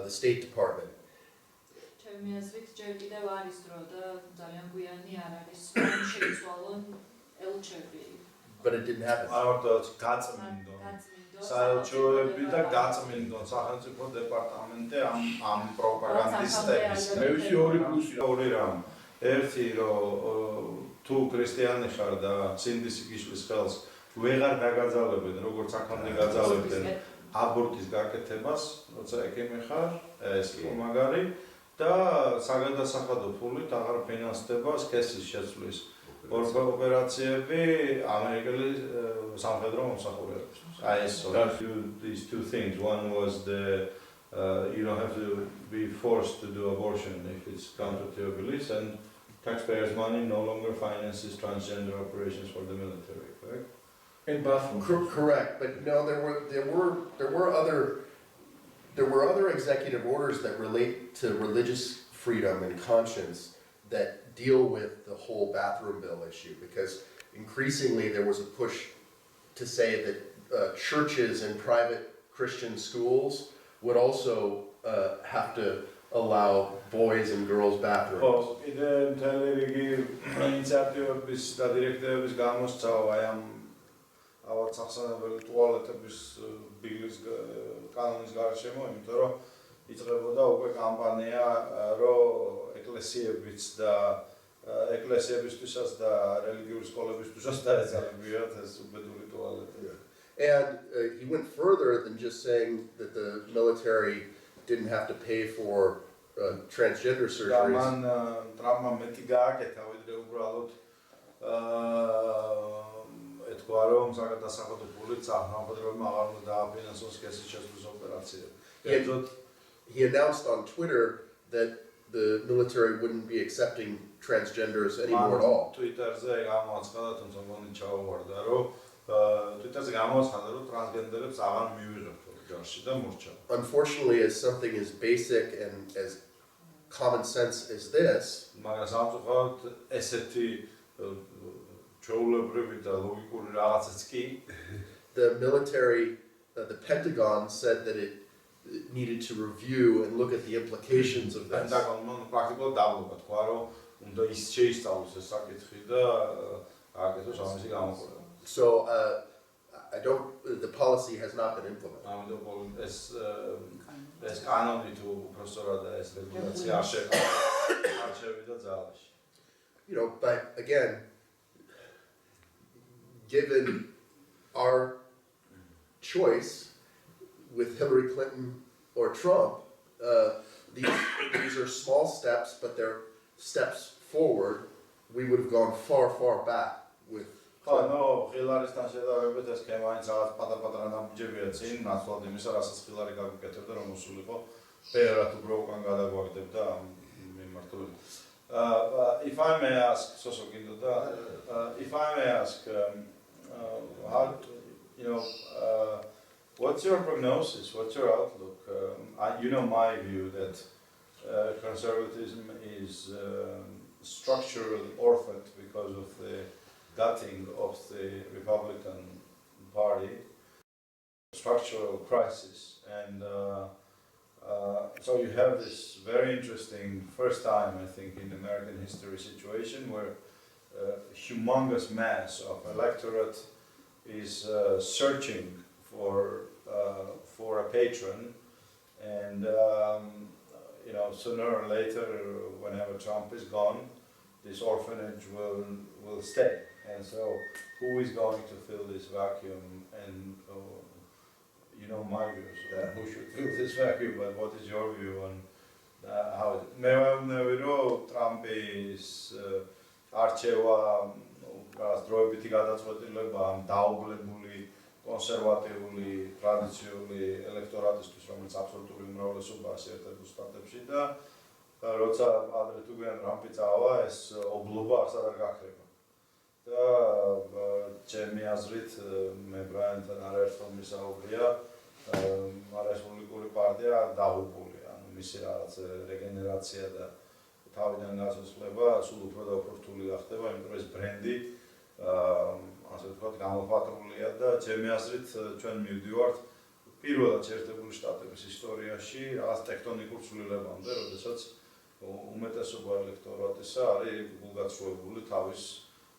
S2: the State Department.
S3: ჩემი აზრით ჯერ კიდევ არის დრო და ძალიან გვიანი არ არის რომ შეიცვალონ ელჩები.
S2: But it didn't happen.
S1: გაწმინდონ საელჩოები და გაწმინდონ სახელმწიფო დეპარტამენტი ამ პროპაგანდისტების.
S6: მე ვიცი ორი პლუსი.
S1: ორი რამ. ერთი რომ თუ ქრისტიანი ხარ და სინდისი გიშლის ხელს ვეღარ დაგაძალებენ როგორც აქამდე გაძალებდნენ აბორტის გაკეთებას, როცა ექიმი ხარ, ეს კი მაგარი და საგადასახადო ფულით აღარ ფინანსდება სქესის შეცვლის ოპერაციები ამერიკელი სამხედრო მომსახურებისთვის. აი ეს these two things. One was the you don't have to be forced to do abortion if it's counter to your beliefs, and taxpayers' money no longer finances transgender operations for the military, correct?
S6: And bathroom.
S2: Correct, but no, there were other executive orders that relate to religious freedom and conscience that deal with the whole bathroom bill issue, because increasingly there was a push to say that churches and private Christian schools would also have to allow boys and girls bathrooms.
S1: კიდე მთელი რიგი ინიციატივების და დირექტივების გამოსცავა აი ამ ავადმსახსენებელი ტუალეტების ბიგლის კანონის გარშემო, იმიტომ რომ იწყებოდა უკვე კამპანია, რომ ეკლესიებიც და ეკლესიებისთვისაც და რელიგიური სკოლებისთვისაც დაეცალებიათ ეს უბედური ტუალეტი.
S2: And he went further than just saying that the military didn't have to pay for transgender surgeries.
S1: მან ტრამპმა მეტი გააკეთა, ვიდრე უბრალოდ ეთქვა, რომ საგადასახადო ფულით სამხედროებმა აღარ უნდა დააფინანსოს სქესის შეცვლის ოპერაციები.
S2: He announced on Twitter that the military wouldn't be accepting transgenders anymore at all.
S1: Twitterზე გამოაცხადა, თუმცა მგონი ჩაუვარდა, რომ Twitterზე გამოაცხადა, რომ ტრანსგენდერებს აღარ მივიღებთ ჯარში და მორჩა.
S2: Unfortunately, as something as basic and as common sense as this,
S1: მაგრამ სამწუხაროდ ესეთი ჩვეულებრივი და ლოგიკური რაღაცაც კი
S2: the military, the Pentagon said that it needed to review and look at the implications of this.
S1: პენტაგონმა პრაქტიკულად დაბლოკა, თქვა, რომ უნდა ის შეისწავლოს ეს საკითხი და აკეთოს ამისი გამოყენება.
S2: So the policy has not been implemented.
S1: ამიტომ ეს კანონი თუ უბრალოდ ეს რეგულაცია არ შევიდა ძალაში.
S2: You know, but again, given our choice with Hillary Clinton or Trump, these are small steps, but they're steps forward. We would have gone far, far back with.
S1: No, Hillary's-თან შედარებით ეს კემაინც რაღაც პატარ-პატარა ნაბიჯებია წინ, ნაცვლად იმისა, რასაც Hillary გაგიკეთებდა, რომ მოსულიყო ფერად უფრო უკან გადაგვაგდებდა ამ მიმართულებით. If I may ask, if I may ask, how, you know, what's your prognosis? What's your outlook? You know my view that conservatism is structurally orphaned because of the gutting of the Republican Party, structural crisis, and so you have this very interesting first time, I think, in American history situation where a humongous mass of electorate is searching for a patron, and sooner or later, whenever Trump is gone, this orphanage will stay. And so, who is going to fill this vacuum? And my views. Who should fill this vacuum? But what is your view on how? Trump is არჩევა დროებითი გადაწყვეტილება ამ დაუგლებული კონსერვატიული ტრადიციული ელექტორატისთვის, რომელიც აბსოლუტური უმრავლესობაა შეერთებულ შტატებში და როცა ადრე თუ გვიან ტრამპი წავა, ეს ობლობა არც არ გაქრება. და ჩემი აზრით მე ბრაიანთან არაერთხელ მისაუბრია, რესპუბლიკური პარტია დაუგლებულია, მისი რაღაც რეგენერაცია და თავიდან გასასვლება სულ უფრო და უფრო რთული გახდება, იმიტომ რომ ეს ბრენდი ასე ვთქვათ გამოფატრულია და ჩემი აზრით ჩვენ მივდივართ პირველად შეერთებული შტატების ისტორიაში რაღაც ტექტონიკურ ცვლილებამდე, როდესაც უმეტესობა ელექტორატისა არის გულგაცრუებული თავის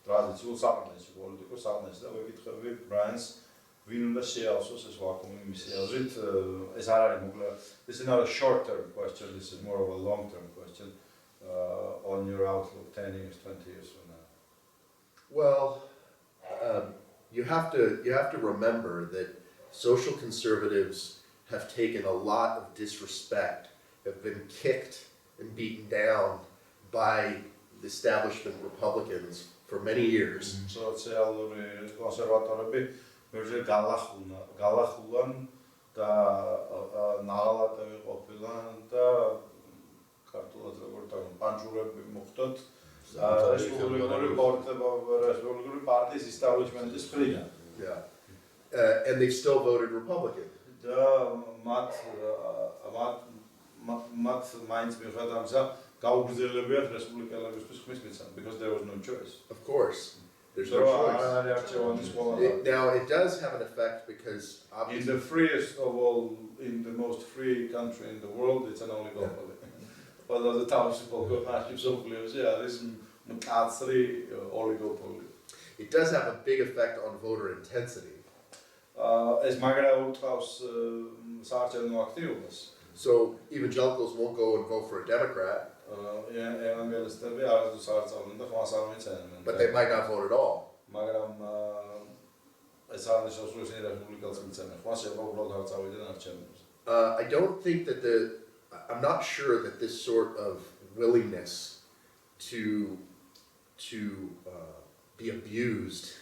S1: ტრადიციულ საყრდენში, პოლიტიკურ საყრდენში და ვეკითხები ბრაიანს ვინ უნდა შეავსოს ეს ვაკუუმი მისი აზრით, ეს არ არის მოკლედ. This is not a short-term question, this is more of a long-term question. On your outlook 10 years, 20 years from now?
S2: Well, you have to remember that social conservatives have taken a lot of disrespect, have been kicked and beaten down by the establishment Republicans for many years.
S1: Სოციალური კონსერვატორები მერე გალახულან და ნაღალატები ყოფილან და ქართულად როგორ თქვა პანჯურები მოხდათ რესპუბლიკური პარტიის establishment-ის მხრიდან.
S2: Yeah. And they still voted Republican.
S1: და მათ მაინც მიუხედავად ამისა გაუგრძელებიათ რესპუბლიკელებისთვის ხმის მიცემა, because there was no choice.
S2: Of course, there's no choice. Now it does have an effect because
S1: in the freest of all, in the most free country in the world, it's an oligopoly. But the townspeople oligopoly.
S2: It does have a big effect on voter intensity. So evangelicals won't go and vote for a Democrat, but they might not vote at all. I don't think that I'm not sure that this sort of willingness to be abused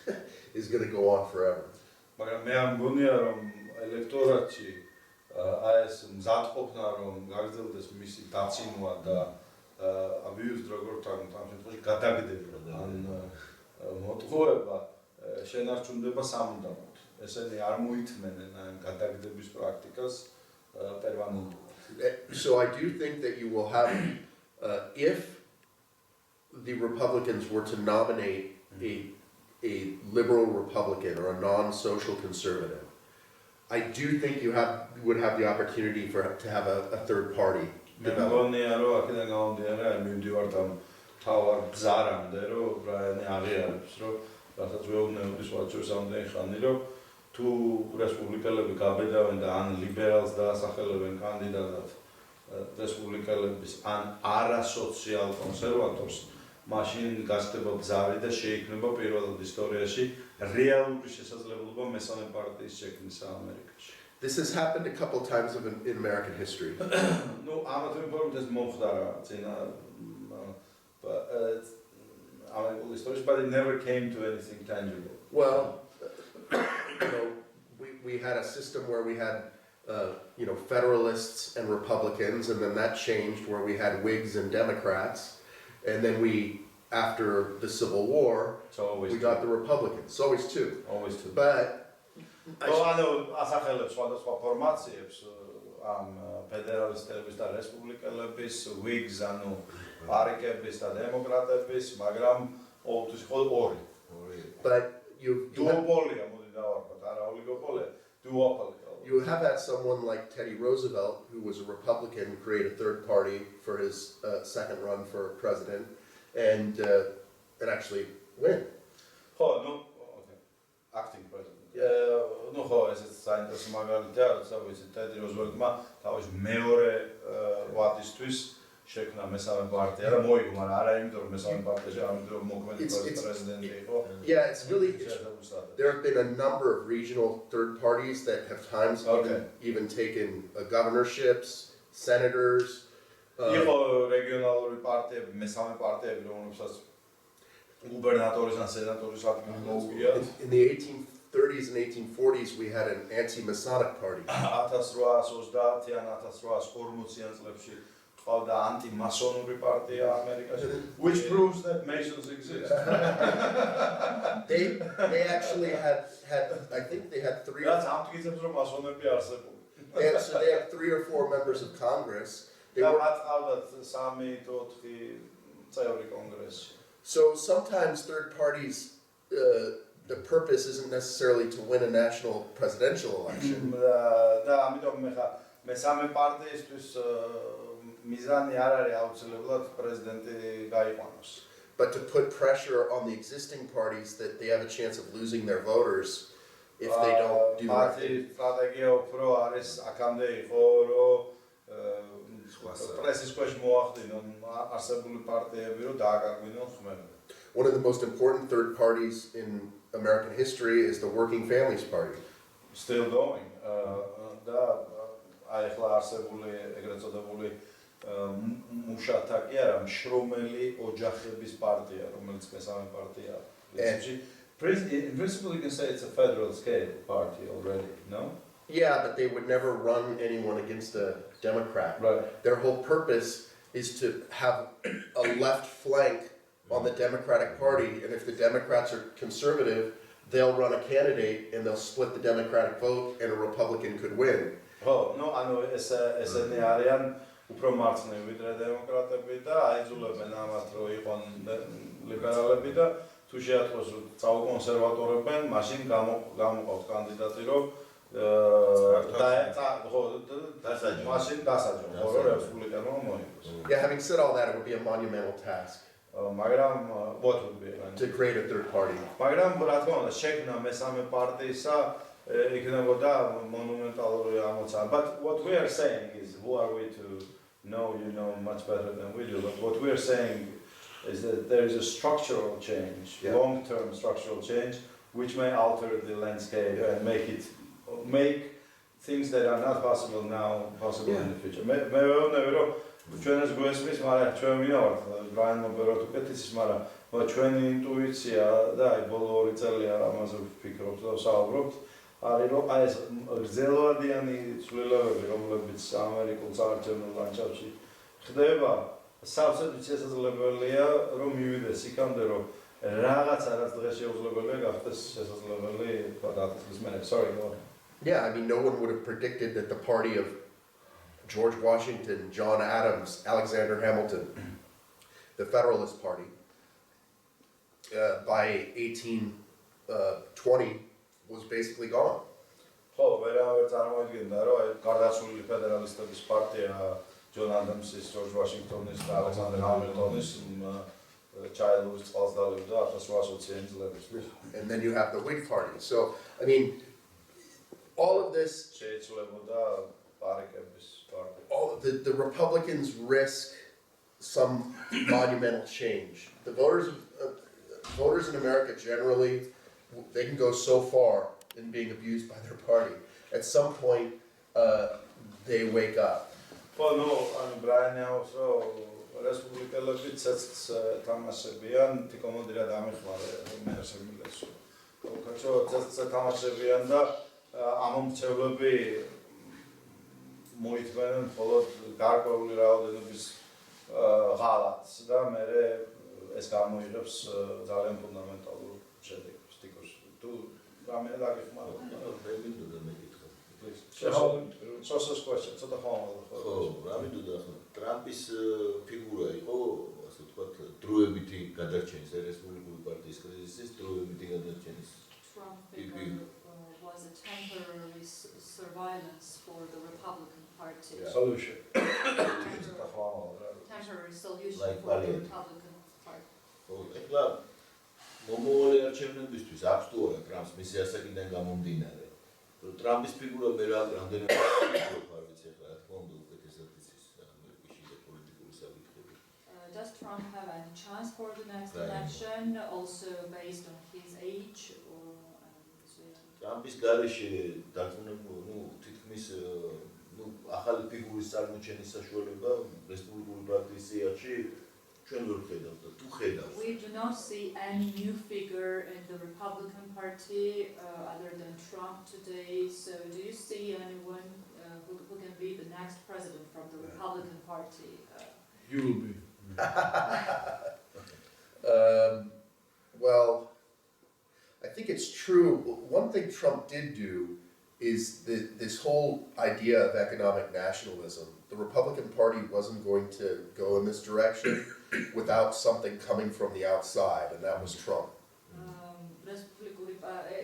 S2: is going to go on forever.
S1: ეს მზადყოფნა რომ გაგრძელდეს მისი დაცინვა და abused როგორ თქვა ამ შემთხვევაში გადაგდება ან მოტყუება შენარჩუნდება სამუდამოდ. ესენი არ მოითმენენ ამ გადაგდების პრაქტიკას პერმანენტულად.
S2: So I do think that you will have, if the Republicans were to nominate a liberal Republican or a non-social conservative, I do think you would have the opportunity to have a third party develop.
S1: თუ რესპუბლიკელები გაბედავენ და ან ლიბერალს დაასახელებენ კანდიდატად რესპუბლიკელების ან არასოციალ კონსერვატორს, მაშინ გასდება ბზარი და შეიქმნება პირველად ისტორიაში რეალური შესაძლებლობა მესამე პარტიის შექმნისა ამერიკაში.
S2: This has happened a couple times in American history.
S1: No, ამათ რეფორმას მომხდარა წინა ამერიკულ ისტორიაში, but it never came to anything tangible.
S2: Well, we had a system where we had Federalists and Republicans, and then that changed where we had Whigs and Democrats, and then after the Civil War, we got the Republicans. It's always two.
S1: Always two.
S2: But
S1: ასახელებს სხვადასხვა ფორმაციებს ამ ფედერალისტების და რესპუბლიკელების, Whigs, ანუ პარიკების და დემოკრატების, მაგრამ ყოველთვის იყო ორი.
S2: But
S1: duopoly, მოდი დავარქვათ, არა oligopoly, duopoly.
S2: You have had someone like Teddy Roosevelt, who was a Republican, create a third party for his second run for president, and actually win.
S1: Oh, no, okay. Acting president. საინტერესო მაგალითია, როცა ვიცით, ტედი როზველტმა თავის მეორე ვადისთვის შექმნა მესამე партия და მოიგო, მაგრამ არა იმიტომ რომ მესამე პარტიაში, ამიტომ მოქმედი პრეზიდენტი იყო.
S2: Yeah, it's really there have been a number of regional third parties that have times even taken governorships, senators.
S1: იყო რეგიონალური პარტიები, მესამე პარტიები, რომლებსაც გუბერნატორის ან სენატორის ადგილი მოუგია.
S2: In the 1830s and 1840s we had an anti-Masonic party.
S1: 1830-ან 1840-იან წლებში ყავდა ანტიმასონური პარტია ამერიკაში, which proves that Masons exist.
S2: They actually had I think they had three.
S1: რაც ამტკიცებს რომ მასონები არსებობენ.
S2: So they had 3 or 4 members of Congress. They
S1: და
S2: were,
S1: მათ ყავდათ 3-4 წევრი კონგრესი.
S2: so sometimes third parties, the purpose isn't necessarily to win a national presidential election.
S1: და ამიტომ მესამე პარტიისთვის მიზანი არ არის აუცილებლად პრეზიდენტი გაიყვანოს.
S2: But to put pressure on the existing parties that they have a chance of losing their voters if they don't do the right thing.
S1: სტრატეგია უფრო არის აქამდე იყო რომ პრესის ქვეშ მოახდინონ არსებული პარტიები რომ დააკარგვინონ ხმები.
S2: One of the most important third parties in American history is the Working Families Party.
S1: Still going. და აი ახლა არსებული ეგრეთ წოდებული მუშათა კი არა, მშრომელი ოჯახების პარტია, რომელიც მესამე პარტია. In principle, you can say it's a federal scale party already, no?
S2: Yeah, but they would never run anyone against a Democrat.
S1: Right.
S2: Their whole purpose is to have a left flank on the Democratic Party, and if the Democrats are conservative, they'll run a candidate and they'll split the Democratic vote and a Republican could win.
S1: Oh, no, ანუ ესენი არიან უფრო მარცხნივ ვიდრე დემოკრატები და აიძულებენ ამათ რომ იყვნენ ლიბერალები და თუ შეატყოს რომ წაუკონსერვატორებენ, მაშინ გამოყავთ კანდიდატი რომ მაშინ დასაჯონ, ხო რომ რესპუბლიკანმა მოიგოს.
S2: Yeah, having said all that, it would be a monumental task
S1: მაგრამ what would be
S2: to create a third party.
S1: მაგრამ რა თქმა უნდა შექმნა მესამე პარტიისა იქნებოდა მონუმენტალური ამოცანა. But what we are saying is, who are we to know, you know much better than we do, but what we are saying is that there is a structural change, long-term structural change, which may alter the landscape and make things that are not possible now possible in the future. მე ვეუბნები რომ ჩვენს გვესმის, მაგრამ ჩვენ ვინავართ, რაინ მობეროთ უკეთესის, მაგრამ ჩვენი ინტუიცია და აი ბოლო 2 წელია ამაზე ვფიქრობთ და ვსაუბრობთ, არის რომ აი ეს გრძელვადიანი ცვლილებები, რომლებიც ამერიკულ საარჩევნო ლანდშაფტში ხდება, სავსებით შესაძლებელია რომ მივიდეს იქამდე რომ რაღაცა რაც დღეს შეუძლებელია გახდეს შესაძლებელი გადაწყვეტის მერე. Sorry, go on.
S2: Yeah, I mean, no one would have predicted that the party of George Washington, John Adams, Alexander Hamilton, the Federalist Party, by 1820 was basically gone.
S1: ხო, ვერავე წარმოიდგინდა რომ აი გარდაცვლილი ფედერალისტების პარტია ჯონ ადამსის, ჯორჯ ვაშინგტონის და ალექსანდრ ჰამილტონის ჩაილურის წყალს დალევდა 1820-იან წლებში.
S2: And then you have the Whig Party. So, I mean, all of this,
S1: შეიცვლებოდა პარიკების პარტია.
S2: all the Republicans risk some monumental change. The voters in America generally, they can go so far in being abused by their party. At some point, they wake up.
S1: ხო, ნუ ანუ ბრაინაუს რომ რესპუბლიკელები ცეცხლს თამაშებიან, თიკომოდირად ამეხმარე მერსემილეს. ხო, ცეცხლს თამაშებიან და ამომრჩევლები მოითმენენ მხოლოდ გარკვეული რაოდენობის ღალატს და მერე ეს გამოიღებს ძალიან ფუნდამენტალურ შედეგებს თიკოში. თუ რამე დაგეხმარო?
S5: მინდოდა მეკითხა.
S1: Sources question, ცოტა ხომ
S5: ხო, რა მინდოდა ახლა ტრამპის ფიგურა იყო, ასე ვთქვათ, დროებითი გადარჩენის რესპუბლიკური პარტიის კრიზისის დროებითი გადარჩენის.
S3: Trump was a temporary surveillance for the Republican Party.
S1: solution.
S3: Temporary solution
S5: Like
S3: for the
S5: palliative.
S3: Republican Party.
S5: ხო, ეხლა მომავალი არჩევნებისთვის აქვს თუ არა ტრამპს მისი ასაკიდან გამომდინარე ტრამპის ფიგურა მე რამდენიმე ვფიქრობ, ვიცი ახლა რა თქმა უნდა უკეთესად იცის ამერიკაში და პოლიტიკური საკითხები.
S3: Does Trump have any chance for the next election, also based on his age or
S5: ტრამპის გარეშე დარწმუნებული, თითქმის ახალი ფიგურის წარმოჩენის საშუალება რესპუბლიკური პარტიის სიარში ჩვენ ვერ ხედავთ და თუ ხედავთ.
S3: We do not see any new figure in the Republican Party other than Trump today. So do you see anyone who can be the next president from the Republican Party?
S6: You will be.
S2: Well, I think it's true. One thing Trump did do is this whole idea of economic nationalism. The Republican Party wasn't going to go in this direction without something coming from the outside, and that was Trump.
S3: რესპუბლიკური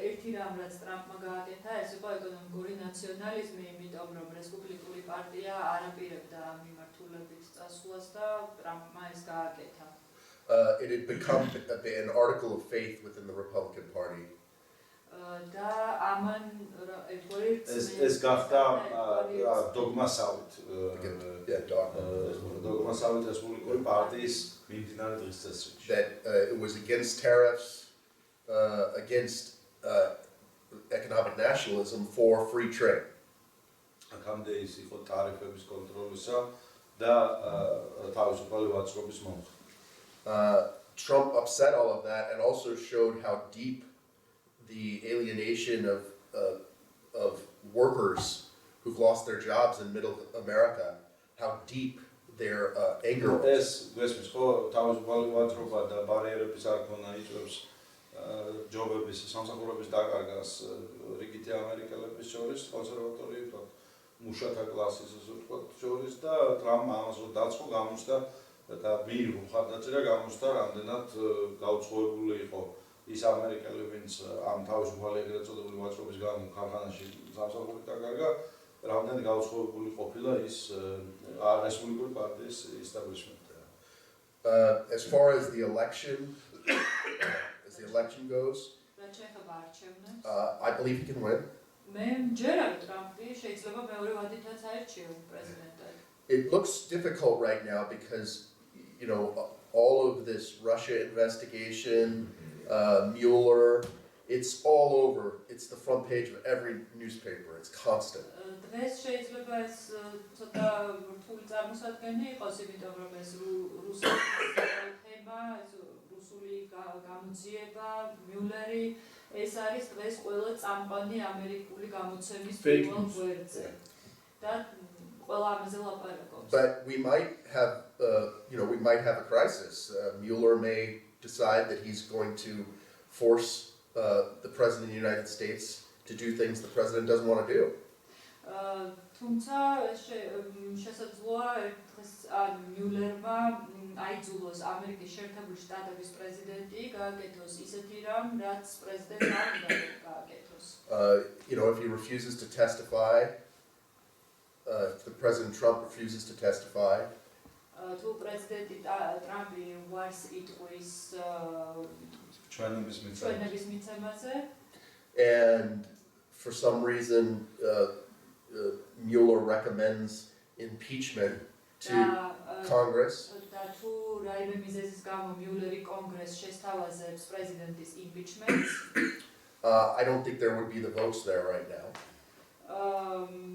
S3: ერთი რამ რაც ტრამპმა გააკეთა ეს იყო ეკონომიკური ნაციონალიზმი, იმიტომ რომ რესპუბლიკური პარტია არ აპირებდა ამ მიმართულებით წასვლას და ტრამპმა ეს გააკეთა.
S2: It had become an article of faith within the Republican Party.
S3: და ამან
S1: ეს გახდა დოგმასავით დოგმასავით რესპუბლიკური პარტიის მიმდინარე დღის წესრიგში.
S2: That it was against tariffs, against economic nationalism, for free trade.
S1: აქამდე ის იყო ტარიფების კონტროლისა და თავისუფალი ვაჭრობის მომხრე.
S2: Trump upset all of that and also showed how deep the alienation of workers who've lost their jobs in middle America, how deep their anger was.
S1: ეს გვესმის ხო თავისუფალი ვაჭრობა და ბარიერების არქონა იწვევს ჯობების სამსახურების დაკარგას რიგითი ამერიკელების შორის, კონსერვატორთა მუშათა კლასის ასე ვთქვათ შორის და ტრამპმა ამას დაწყო გამოჩნდა და მიიღო მხარდაჭერა გამოჩნდა რამდენად გაუცხოებული იყო ის ამერიკელი ვინც ამ თავისუფალი ეგრეთ წოდებული ვაჭრობის გამო ქარხანაში სამსახურით დაკარგა რამდენად გაუცხოებული ყოფილა ის რესპუბლიკური პარტიის establishment.
S2: As far as the election goes, I believe he can win. It looks difficult right now because, you know, all of this Russia investigation, Mueller, it's all over. It's the front page of every newspaper. It's constant. But we might have, we might have a crisis. Mueller may decide that he's going to force the President of the United States to do things the President doesn't want to do.
S3: თუმცა შესაძლოა დღეს მიულერმა აიძულოს ამერიკის შეერთებული შტატების პრეზიდენტი გააკეთოს ისეთი რამ, რაც პრეზიდენტმა არ უნდა გააკეთოს.
S2: If he refuses to testify, if the President Trump refuses to testify,
S3: თუ პრეზიდენტი ტრამპი უარს იტყვის ჩვენების მიცემაზე,
S2: and for some reason Mueller recommends impeachment to Congress,
S3: და თუ რაიმე მიზეზის გამო მიულერი კონგრესს შესთავაზებს პრეზიდენტის impeachment-ს,
S2: I don't think there would be the votes there right now.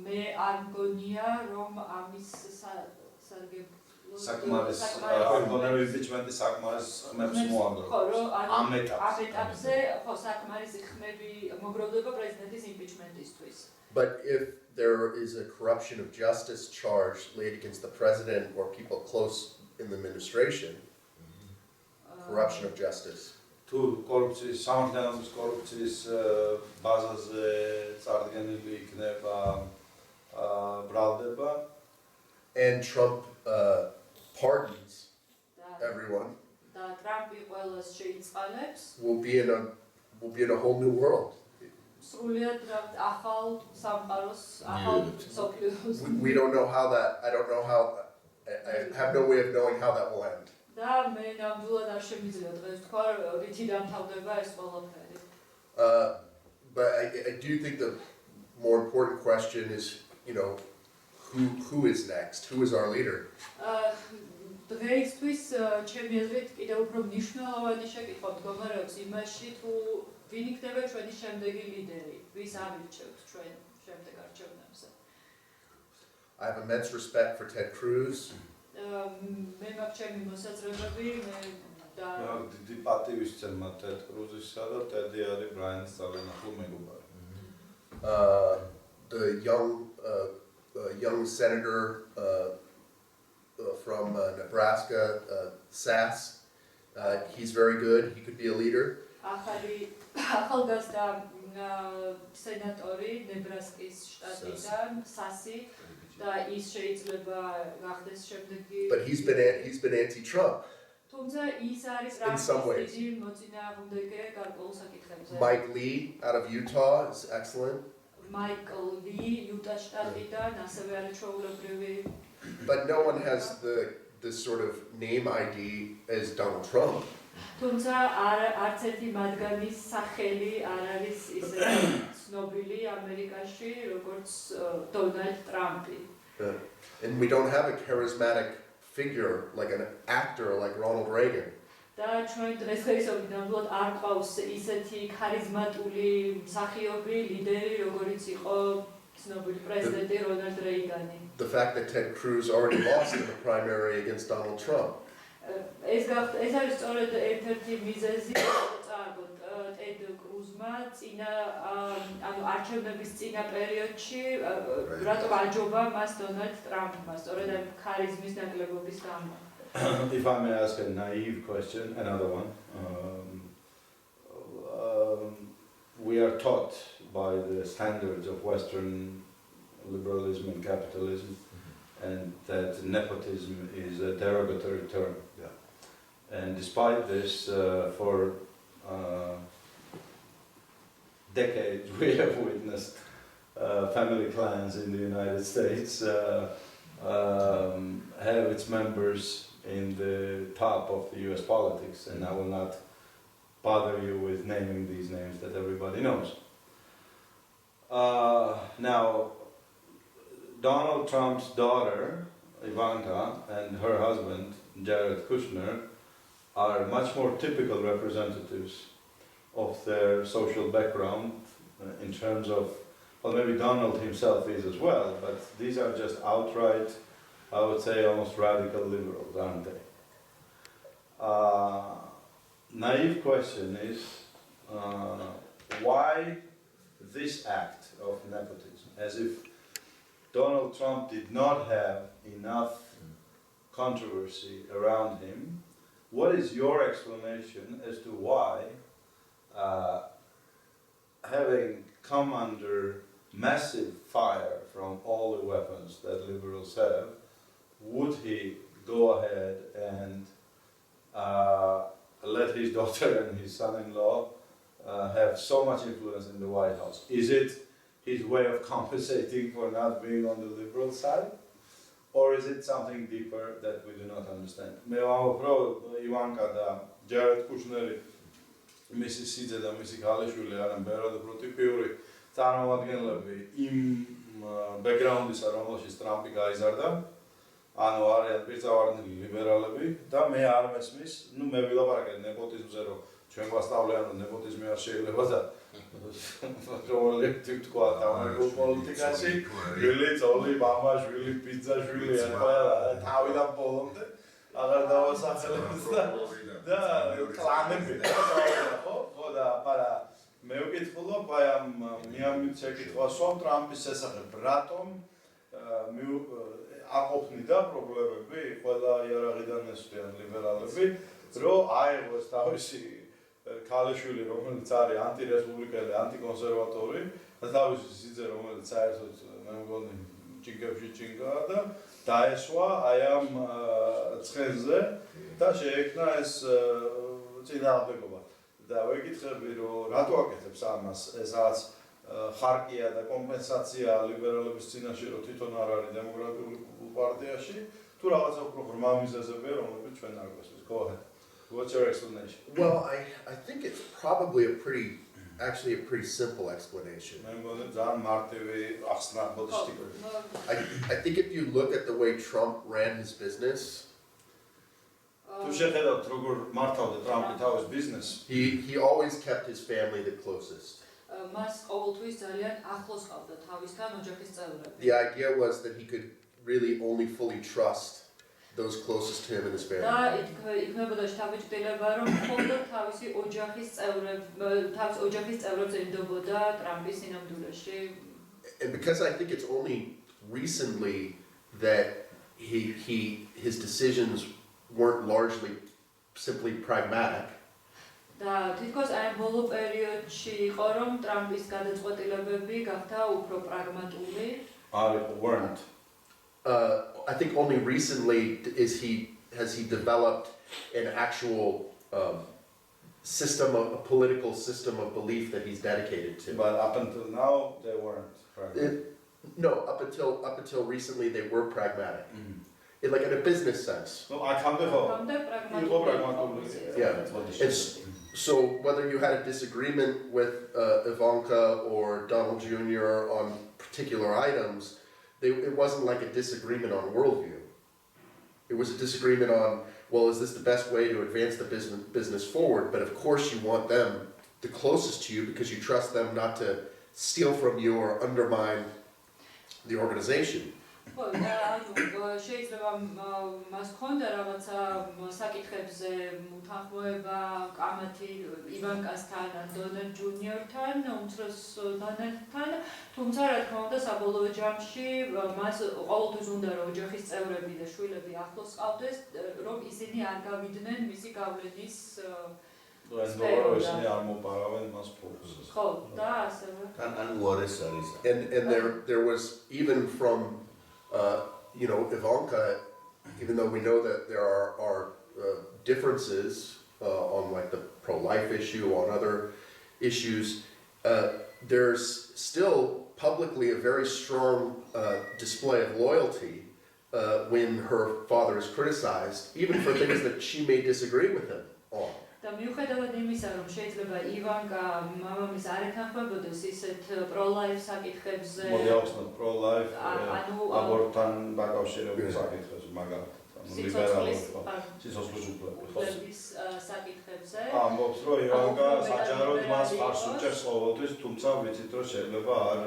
S3: მე არ მგონია რომ ამის
S1: საკმარის იმპიჩმენტის საკმარის ხმებს მოანდრო.
S3: ამ ეტაპზე ხო საკმარის ხმები მოგროვდება პრეზიდენტის იმპიჩმენტისთვის.
S2: But if there is a corruption of justice charge laid against the president or people close in the administration, corruption of justice.
S1: თუ კორუფციის, სამართლიანობის კორუფციის ბაზაზე წარდგენილი იქნება ბრალდება,
S2: and Trump pardons everyone, we'll be in a whole new world. We don't know how that. I don't know how. I have no way of knowing how that will end. But I do think that more important question is, who is next? Who is our leader?
S3: დღეისთვის ჩემი აზრით კიდევ უფრო მნიშვნელოვანი შეკითხვა მდგომარეობს იმაში, თუ ვინ იქნება ჩვენი შემდეგი ლიდერი, ვის ავირჩევთ ჩვენ შემდეგ არჩევნებზე.
S2: I have immense respect for Ted Cruz.
S3: მე მაქვს ჩემი მოსაზრებები, და
S1: დიდი პატივისცემა ტედ კრუზისა და ტედი არის ბრაიანის ძალიან ახლო მეგობარი.
S2: The young senator from Nebraska, Sass, he's very good. He could be a leader.
S3: ახალგაზრდა სენატორი ნებრასკის შტატიდან, სასი, და ის შეიძლება გახდეს შემდეგი.
S2: But he's been anti-Trump.
S3: თუმცა ის არის
S2: In some ways.
S3: დიდი მოწინააღმდეგე გარკვეულ საკითხებზე.
S2: Mike Lee out of Utah is excellent.
S3: Michael Lee, Utah შტატიდან, ასევე არის ჩვეულებრივი.
S2: But no one has the sort of name ID as Donald Trump.
S3: თუმცა არც ერთი მათგანის სახელი არ არის ისე ცნობილი ამერიკაში, როგორც დონალდ ტრამპი.
S2: And we don't have a charismatic figure like an actor like Ronald Reagan.
S3: და ჩვენ დღესდღეობით ნამდვილად არ ყავს ისეთი ქარიზმატული მსახიობი, ლიდერი, როგორიც იყო ცნობილი პრეზიდენტი რონალდ რეიგანი.
S2: The fact that Ted Cruz already lost in the primary against Donald Trump.
S3: ეს არის სწორედ ერთ-ერთი მიზეზი, წააგო ტედ კრუზმა წინა არჩევნების წინა პერიოდში რატომ აჯობა მას დონალდ ტრამპმა, სწორედ ამ ქარიზმის ნაკლებობის გამო.
S1: If I may ask a naive question, another one. We are taught by the standards of Western liberalism and capitalism, and that nepotism is a derogatory term.
S4: Yeah.
S1: And despite this, for decades we have witnessed family clans in the United States have its members in the top of the US politics, and I will not bother you with naming these names that everybody knows. Now, Donald Trump's daughter, Ivanka, and her husband, Jared Kushner, are much more typical representatives of their social background in terms of, well, maybe Donald himself is as well, but these are just outright, I would say, almost radical liberals, aren't they? Naive question is, why this act of nepotism? As if Donald Trump did not have enough controversy around him. What is your explanation as to why, having come under massive fire from all the weapons that liberals have, would he go ahead and let his daughter and his son-in-law have so much influence in the White House? Is it his way of compensating for not being on the liberal side? Or is it something deeper that we do not understand? მე ვამბობ, ივანკა და ჯარედ კუშნერი, მისი სიძე და მისი ქალიშვილი არიან ბევრად უფრო ტიპიური წარმომადგენლები იმ ბექგრაუნდისა, რომელშიც ტრამპი გაიზარდა. ანუ არიან პირწავარდნილი ლიბერალები და მე არ მესმის, მე ვილაპარაკე ნეპოტიზმზე, რომ ჩვენ გვასწავლიან, რომ ნეპოტიზმი არ შეიძლება და რომელი თქვა ამერიკულ პოლიტიკაში, შვილი, ძოლი, მამა, შვილი, ბიძა, შვილი, ყველა თავიდან ბოლომდე აღარ დავასახელებს და კლანები ხო და არა მე ვკითხულობ აი ამ მიამით შეკითხვას რომ ტრამპის შესახებ რატომ აყოფნიდა პრობლემები ყველა იარაღიდან ესვიან ლიბერალები რომ აიღოს თავისი ქალიშვილი რომელიც არის ანტირესპუბლიკელი, ანტიკონსერვატორი და თავისი სიძე რომელიც საერთოდ მე მგონი ჭინგებში ჭინგა და დაესვა აი ამ ცხენზე და შეექმნა ეს წინააღმდეგობა და ვეკითხები რომ რატო აკეთებს ამას ეს რაც ხარკია და კომპენსაცია ლიბერალების წინაშე რომ თვითონ არ არის დემოკრატიული პარტიაში თუ რაღაცა უფრო ღრმა მიზეზებია რომლებიც ჩვენ არ გვესმის. Go ahead. What's your explanation?
S2: Well, I think it's probably a pretty actually a pretty simple explanation.
S1: მე მგონი ძალიან მარტივი ახსნა ბოდიშტი.
S2: I think if you look at the way Trump ran his business,
S1: თუ შეხედავთ როგორ მართავდა ტრამპი თავის ბიზნესს,
S2: he always kept his family the closest.
S3: მას ყოველთვის ძალიან ახლოს ყავდა თავისთან ოჯახის წევრები.
S2: The idea was that he could really only fully trust those closest to him and his
S3: და
S2: family.
S3: იქნებოდა შთაბეჭდილება, რომ მხოლოდ თავისი ოჯახის წევრებს ენდობოდა ტრამპის სინამდვილეში.
S2: And because I think it's only recently that his decisions weren't largely simply pragmatic.
S3: და თითქოს აი ბოლო პერიოდში იყო, რომ ტრამპის გადაწყვეტილებები გახდა უფრო პრაგმატული.
S1: weren't.
S2: I think only recently has he developed an actual a political system of belief that he's dedicated to.
S1: But up until now, they weren't.
S2: No, up until recently they were pragmatic. Like in a business sense.
S1: No, I can't be So whether you had a disagreement with Ivanka or Donald Jr. on particular items, it wasn't like a disagreement on worldview. It was a disagreement on, well, is this the best way to advance the business forward? But of course you want them the closest to you because you trust them not to steal from you or undermine the organization.
S3: შეიძლება მას ქონდა რაღაცა საკითხებზე უთანხმოება კამათი ივანკასთან, დონალდ ჯუნიორთან, უმცროს დანელთან, თუმცა რა თქმა უნდა საბოლოო ჯამში მას ყოველთვის უნდა რომ ოჯახის წევრები და შვილები ახლოს ყავდეს, რომ ისინი არ გავიდნენ მისი გავლენის
S2: And there was even from Ivanka, even though we know that there are differences on like the pro-life issue, on other issues, there's still publicly a very strong display of loyalty when her father is criticized, even for things that she may disagree with him on.
S3: და მიუხედავად იმისა, რომ შეიძლება ივანკა მამამის არ ეთანხმებოდეს ისეთ pro-life საკითხებზე,
S1: მოდი ავხსნათ pro-life, აბორტთან დაკავშირებულ საკითხებზე, მაგალითად, სიცოცხლის უფლების
S3: საკითხებზე.
S1: ამბობს, რომ ივანკა საჯაროდ მას ხარს უჭერს ყოველთვის, თუმცა ვიცით, რომ შეიძლება არ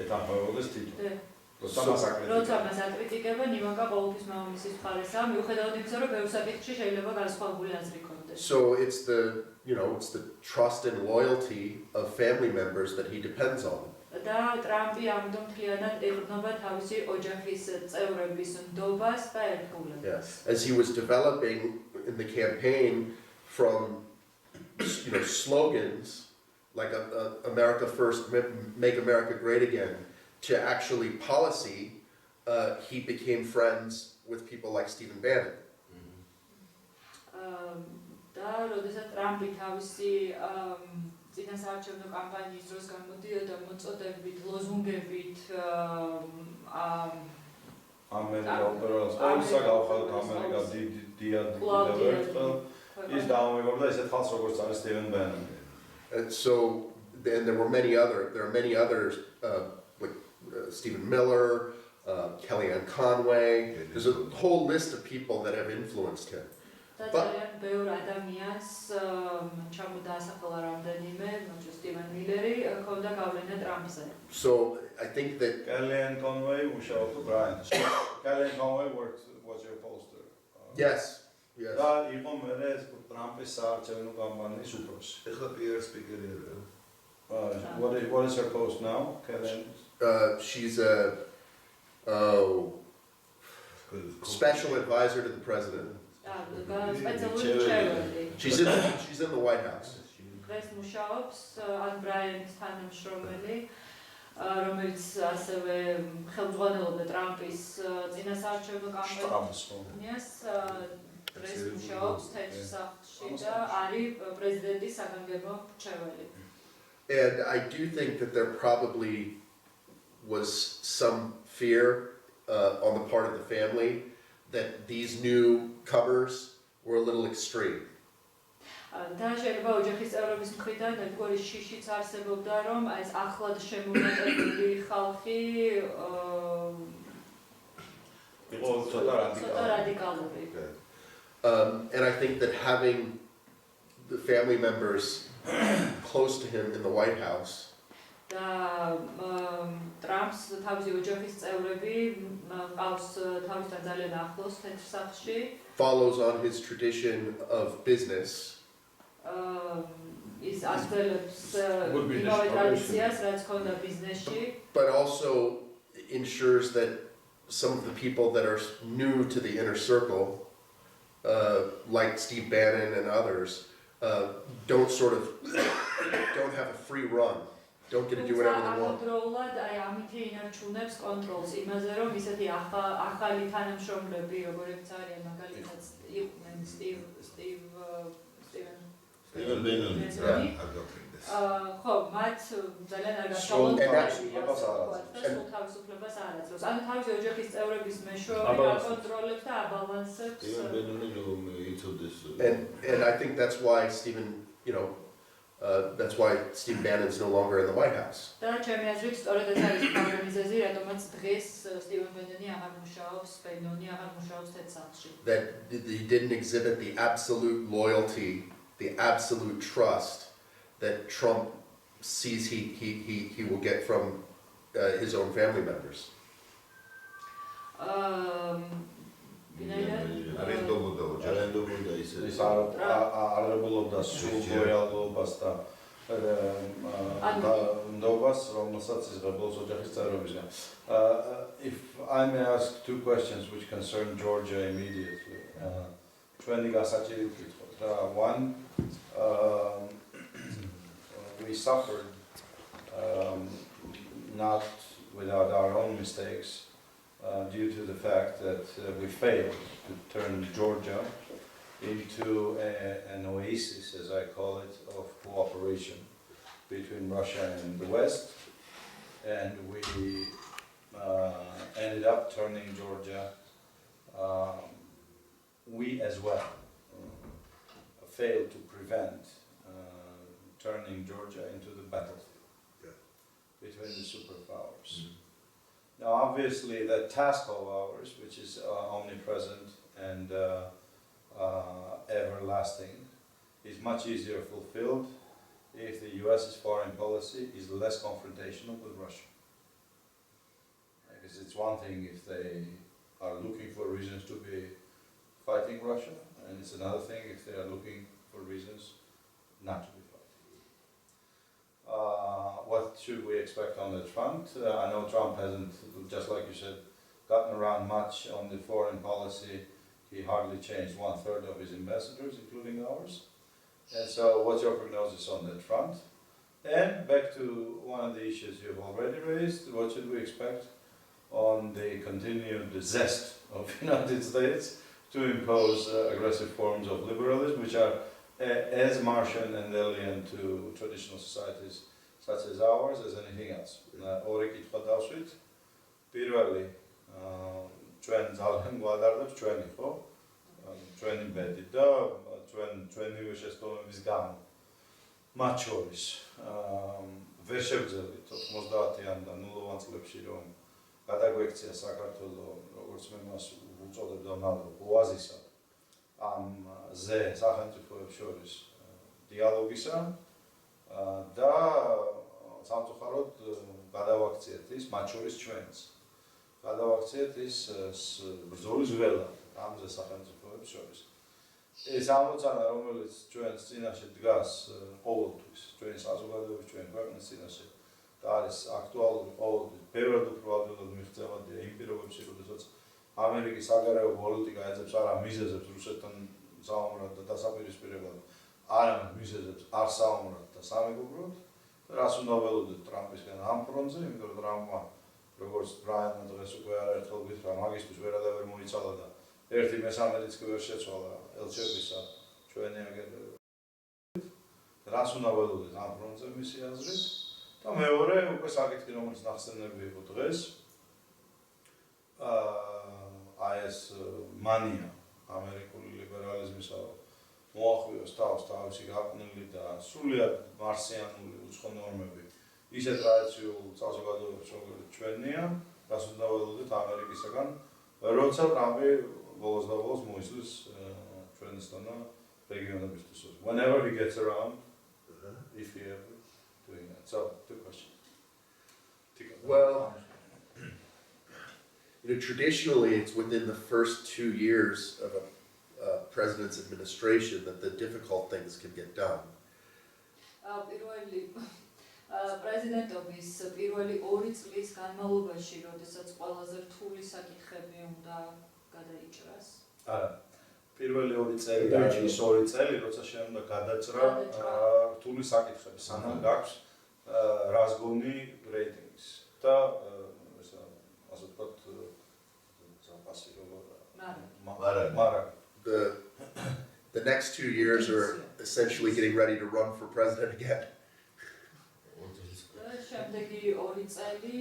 S1: ეთანხმებოდეს თვითონ.
S3: როცა მას აკრიტიკებენ, ივანკა ყოველთვის მამამისის მხარესაა, მიუხედავად იმისა, რომ ბევრ საკითხში შეიძლება განსხვავებული აზრი ჰქონდეს.
S2: So it's the trust and loyalty of family members that he depends on.
S3: და ტრამპი ამიტომ მთლიანად ეყრდნობა თავისი ოჯახის წევრების ნდობას და ერთგულებას.
S2: Yes. As he was developing in the campaign from slogans like America First, Make America Great Again, to actually policy, he became friends with people like Stephen Bannon.
S3: და როდესაც ტრამპი თავისი წინასაარჩევნო კამპანიის დროს გამოდიოდა მოწოდებით, ლოზუნგებით
S1: ამერიკა ოპერას ყოველსა გავხადოთ ამერიკა დიად ის დაუმეგობრდა ისეთ ხალხს როგორც არის Stephen Bannon.
S2: And so then there are many others like Stephen Miller, Kellyanne Conway. There's a whole list of people that have influenced him.
S3: So
S2: I think that
S1: Kellyanne Conway was your poster.
S2: Yes.
S1: What is her post now, Kellyanne?
S2: She's a special advisor to the president. She's in the White House.
S3: რომელიც ასევე ხელმძღვანელობდა ტრამპის წინასაარჩევნო კამპანიას, დღეს მუშაობს თეთრ სახლში და არის პრეზიდენტის საგანგებო მრჩეველი.
S2: And I do think that there probably was some fear on the part of the family that these newcomers were a little extreme.
S3: და შეიძლება ოჯახის წევრების მხრიდან ერთგვარი შიშიც არსებობდა, რომ აი ეს ახლად შემონაწილებული ხალხი
S1: იყო ცოტა
S3: რადიკალური.
S2: And I think that having the family members close to him in the White House
S3: და ტრამპს თავისი ოჯახის წევრები ყავს თავისთან ძალიან ახლოს თეთრ სახლში.
S2: follows on his tradition of business.
S3: Is ასწავლებს იმავე ტრადიციას, რაც ჰქონდა ბიზნესში.
S2: But also ensures that some of the people that are new to the inner circle, like Steve Bannon and others, don't have a free run. Don't get to do whatever they want.
S3: ამავდროულად აი ამითი ინარჩუნებს კონტროლს იმაზე, რომ ისეთი ახალი თანამშრომლები, როგორიც არიან მაგალითად იყვნენ
S5: Stephen Bannon.
S3: ხო, მათ ძალიან არ გასაუბრებელია თავისუფლებას არ აძლევს. ანუ თავისი ოჯახის წევრების მეშვეობით აკონტროლებს და აბალანსებს.
S5: Stephen Bannon რომ იცოდეს.
S2: And I think that's why that's why Steve Bannon's no longer in the White House.
S3: და ჩემი აზრით სწორედ ეს არის თავი მიზეზი, რატომაც დღეს სტივენ ბენონი აღარ მუშაობს, ბენონი აღარ მუშაობს თეთრ სახლში.
S2: That he didn't exhibit the absolute loyalty, the absolute trust that Trump sees he will get from his own family members.
S5: არენდობოდა ისე.
S1: ის არებულობდა სულ ლოიალობას და ნდობას, რომელსაც იღებდა ოჯახის წევრებისგან. If I may ask two questions which concern Georgia immediately. ჩვენი გასაჭირი ვკითხოთ რა. One, we suffered not without our own mistakes due to the fact that we failed to turn Georgia into an oasis, as I call it, of cooperation between Russia and the West, and we ended up turning Georgia, we as well failed to prevent turning Georgia into the battlefield between the superpowers. Now, obviously, that task of ours, which is omnipresent and everlasting, is much easier fulfilled if the US's foreign policy is less confrontational with Russia. Because it's one thing if they are looking for reasons to be fighting Russia, and it's another thing if they are looking for reasons not to be fighting. What should we expect on that front? I know Trump hasn't, just like you said, gotten around much on the foreign policy. He hardly changed 1/3 of his ambassadors, including ours. And so what's your prognosis on that front? And back to one of the issues you've already raised, what should we expect on the continued zest of the United States to impose aggressive forms of liberalism, which are as Martian and alien to traditional societies such as ours as anything else. ორი კითხვა დავსვით. პირველი, ჩვენ ძალიან გვადარდებს ჩვენი, ხო? ჩვენი ბედი და ჩვენივე შეცდომების გამო. მათ შორის ვერ შევძელით 90-იან და 0-იან წლებში რომ გადაგვექცია საქართველოს, როგორც მე მას უწოდებ და ვნახავ, ოაზისად ამ სახელმწიფოებს შორის დიალოგისა და სამწუხაროდ გადავაქციეთ ის, მათ შორის ჩვენც. გადავაქციეთ ის ბრძოლის ველა ამ სახელმწიფოებს შორის. ეს ამოცანა, რომელიც ჩვენს წინაშე დგას ყოველთვის, ჩვენი საზოგადოების, ჩვენი ქვეყნის წინაშე და არის აქტუალური ყოველთვის, ბევრად უფრო ადვილად მიღწევადია იმ პირობებში, როდესაც ამერიკის საგარეო პოლიტიკა ეძებს არა მიზეზებს რუსეთთან საომრად და დასაპირისპირებლად, არამედ მიზეზებს არ საომრად და სამეგობროდ. რას უნდა ველოდეთ ტრამპისგან ამ ფრონტზე, იმიტომ რომ ტრამპმა, როგორც ბრაიანმა დღეს უკვე არაერთხელ გითხრა, მაგისთვის ვერადა ვერ მოიცალა და ერთი მესამედიც კი ვერ შეცვალა ელჩებისა ჩვენი აგენტები. რას უნდა ველოდეთ ამ ფრონტზე მისი აზრით? და მეორე, უკვე საკითხი, რომელიც ნახსენები იყო დღეს, აი ეს მანია ამერიკული ლიბერალიზმისა, მოახვიოს თავისი გაყნილი და სრულიად მარსიანული უცხო ნორმები ისეთ ტრადიციულ საზოგადოებებს როგორც ჩვენია, რაც უნდა ველოდოთ ამერიკისაგან, როცა ტრამპი ბოლოს და ბოლოს მოისურვის ჩვენისთანა რეგიონებისთვის. Whenever he gets around, if he ever doing that. So, the question.
S2: Well, traditionally, it's within the first 2 years of a president's administration that the difficult things can get done.
S3: პრეზიდენტობის პირველი 2 წლის განმავლობაში, როდესაც ყველაზე რთული საკითხები უნდა გადაიჭრას.
S1: არა. პირველი 2 წელი და ის 2 წელი, როცა შეიძლება გადაჭრა რთული საკითხები, სანამ გაქვს რაზგონი რეიტინგის. და ესა ასე ვთქვათ запаси როგორ მარა
S2: The next 2 years are essentially getting ready to run for president again.
S3: შემდეგი 2 წელი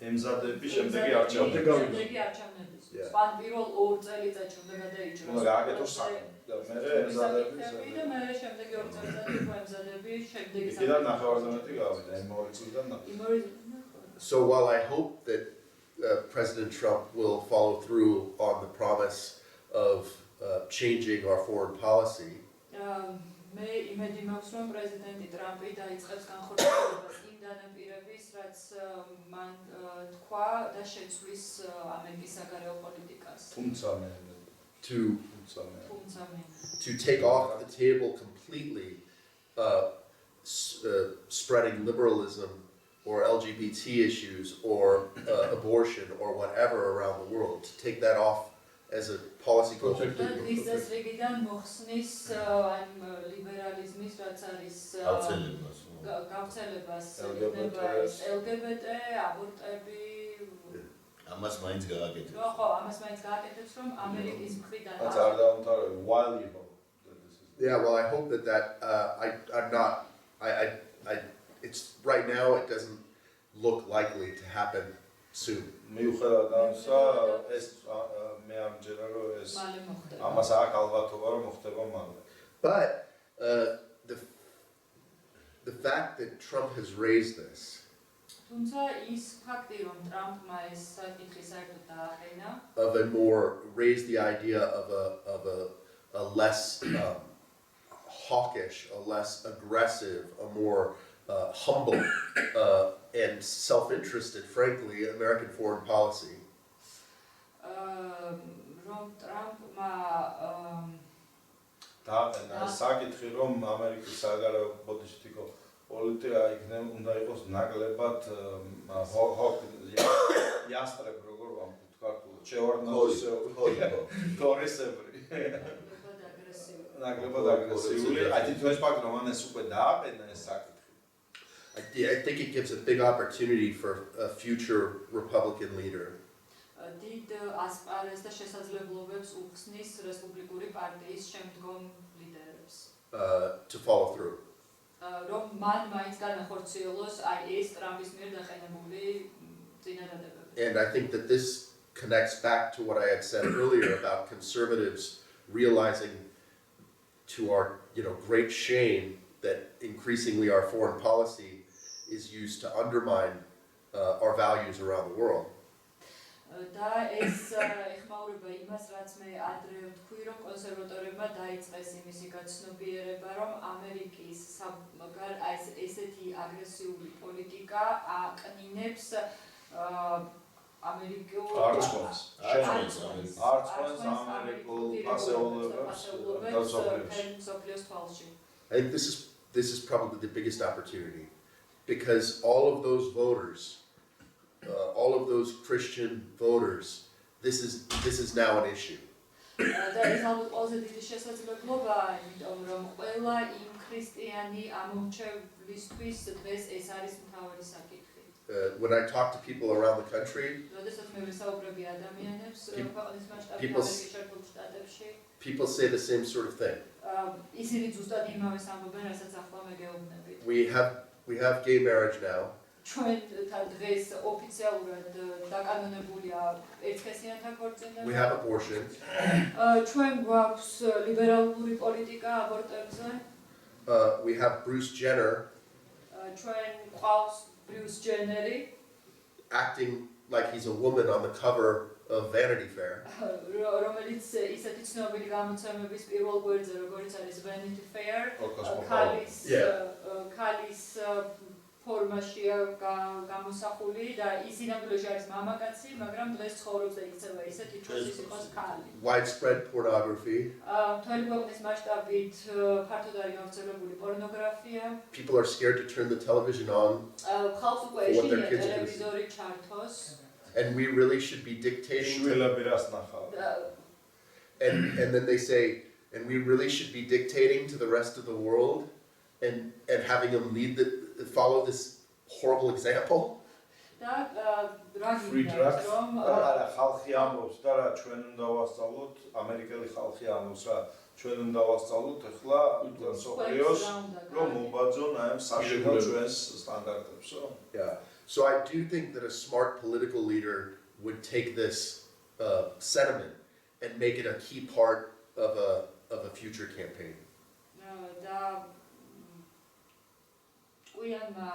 S1: ემზადები შემდეგი არჩევნებისთვის.
S3: სპან პირველ 2 წელიწადში უნდა გადაიჭრას.
S1: უნდა გააკეთოს საქმე და მერე ემზადები
S3: და მერე შემდეგი 2 წელიწადში ემზადები შემდეგი
S1: საქმე. და ნახევარზე გავიდა იმ 2 წლიდან.
S2: So while I hope that President Trump will follow through on the promise of changing our foreign policy,
S3: მე იმედი მაქვს, რომ პრეზიდენტი ტრამპი დაიწყებს განხორციელებას იმ დანაპირების, რაც მან თქვა და შეცვლის ამერიკის საგარეო პოლიტიკას.
S1: თუმცა მე
S2: to take off the table completely spreading liberalism or LGBT issues or abortion or whatever around the world, to take that off as a policy goal.
S3: ის წესრიგიდან მოხსნის ამ ლიბერალიზმის, რაც არის გავრცელებას LGBT, აბორტები.
S5: ამას მაინც გააკეთებს.
S3: ხო, ამას მაინც გააკეთებს, რომ ამერიკის მხრიდან
S1: არ დაუმთავრებ, while you hope that this is.
S2: Yeah, well, I hope that I'm not. It's right now. It doesn't look likely to happen soon.
S1: მიუხედავად ამისა, ეს მე არ მჯერა, რომ ეს ამას აქ ალბათობა რომ მოხდება მალე.
S2: But the fact that Trump has raised this,
S3: თუმცა ის ფაქტი, რომ ტრამპმა ეს საკითხი საერთოდ დააყენა,
S2: of a more raised the idea of a less hawkish, a less aggressive, a more humble and self-interested, frankly, American foreign policy.
S3: რომ ტრამპმა
S1: და საკითხი რომ ამერიკის საგარეო პოლიტიკო პოლიტიკა უნდა იყოს ნაკლებად იასტრებ როგორ ვამბობთ ქართულად თორისებრი ნაკლებად აგრესიული I think ეს ფაქტი რომ ამას უკვე დააყენა ეს საკითხი
S2: I think it gives a big opportunity for a future Republican leader.
S3: დიდ ასპარეზს და შესაძლებლობებს უხსნის რესპუბლიკური პარტიის შემდგომ ლიდერებს.
S2: To follow through.
S3: რომ მან მაინც განახორციელოს აი ეს ტრამპის მიერ დაყენებული წინადადებები.
S2: And I think that this connects back to what I had said earlier about conservatives realizing to our great shame that increasingly our foreign policy is used to undermine our values around the world.
S3: და ეს ეხმაურება იმას, რაც მე ადრე ვთქვი, რომ კონსერვატორებმა დაიწყეს იმისი გაცნობიერება, რომ ამერიკის ესეთი აგრესიული პოლიტიკა აყნინებს ამერიკულ
S1: არცხვენს ამერიკულ პასეულობებს და
S3: სოფლიოს თვალში.
S2: I think this is probably the biggest opportunity because all of those voters, all of those Christian voters, this is now an issue.
S3: და ეს ალბათ ყველაზე დიდი შესაძლებლობაა, იმიტომ რომ ყველა იმ ქრისტიანი ამომრჩევლისთვის დღეს ეს არის მთავარი საკითხი.
S2: When I talk to people around the country, people say the same sort of thing. We have gay marriage now.
S3: ჩვენთან დღეს ოფიციალურად დაკანონებულია ერთსქესიანთა ქორწინება.
S2: We have abortion.
S3: ჩვენ გვაქვს ლიბერალური პოლიტიკა აბორტებზე.
S2: We have Bruce Jenner
S3: ჩვენ ყავს ბრიუს ჯენერი,
S2: acting like he's a woman on the cover of Vanity Fair.
S3: რომელიც ისეთი ცნობილი გამოცემების პირველ გვერდზე, როგორც არის Vanity Fair,
S1: Or Cosmopolitan.
S3: ქალის ფორმაშია გამოსახული და ის ინამდვილეში არის მამაკაცი, მაგრამ დღეს ცხოვრობს და იქცევა ისეთი, თვითონ ის იყოს ქალი.
S2: Widespread pornography.
S3: მთელი ქვეყნის მასშტაბით ფართოდ არის გავრცელებული პორნოგრაფია.
S2: People are scared to turn the television on,
S3: ხალხს უკვე
S2: For what their
S3: ეშინია
S2: kids are
S3: ტელევიზორი ჩართოს.
S2: and we really should be dictating.
S1: შვილები რას ნახავენ?
S2: And then they say, and we really should be dictating to the rest of the world, and having them follow this horrible example.
S3: და რა
S6: Free drugs.
S3: რომ
S1: არა, ხალხი ამბობს და რა ჩვენ უნდა ვასწავლოთ, ამერიკელი ხალხი ამბობს რა, ჩვენ უნდა ვასწავლოთ ახლა სოფლიოს რომ მობაძონ აი ამ საშინელ ჩვენს სტანდარტებსო.
S2: Yeah. So I do think that a smart political leader would take this sentiment and make it a key part of a future campaign.
S3: და კვიანმა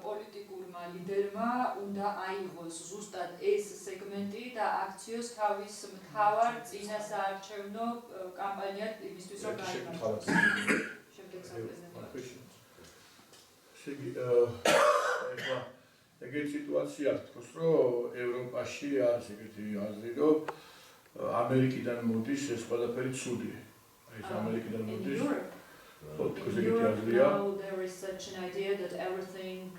S3: პოლიტიკურმა ლიდერმა უნდა აიღოს ზუსტად ეს სეგმენტი და აქციოს თავის მთავარ წინასაარჩევნო კამპანიად იმისთვის რომ გაიმართოს. შემდეგ
S6: ეხლა ეგეთი სიტუაცია თქოს, რომ ევროპაში არის ეგეთი აზრი, რომ ამერიკიდან მოდის ეს ყველაფერი ცუდი. აი ეს ამერიკიდან მოდის.
S3: In Europe now there is such an idea that everything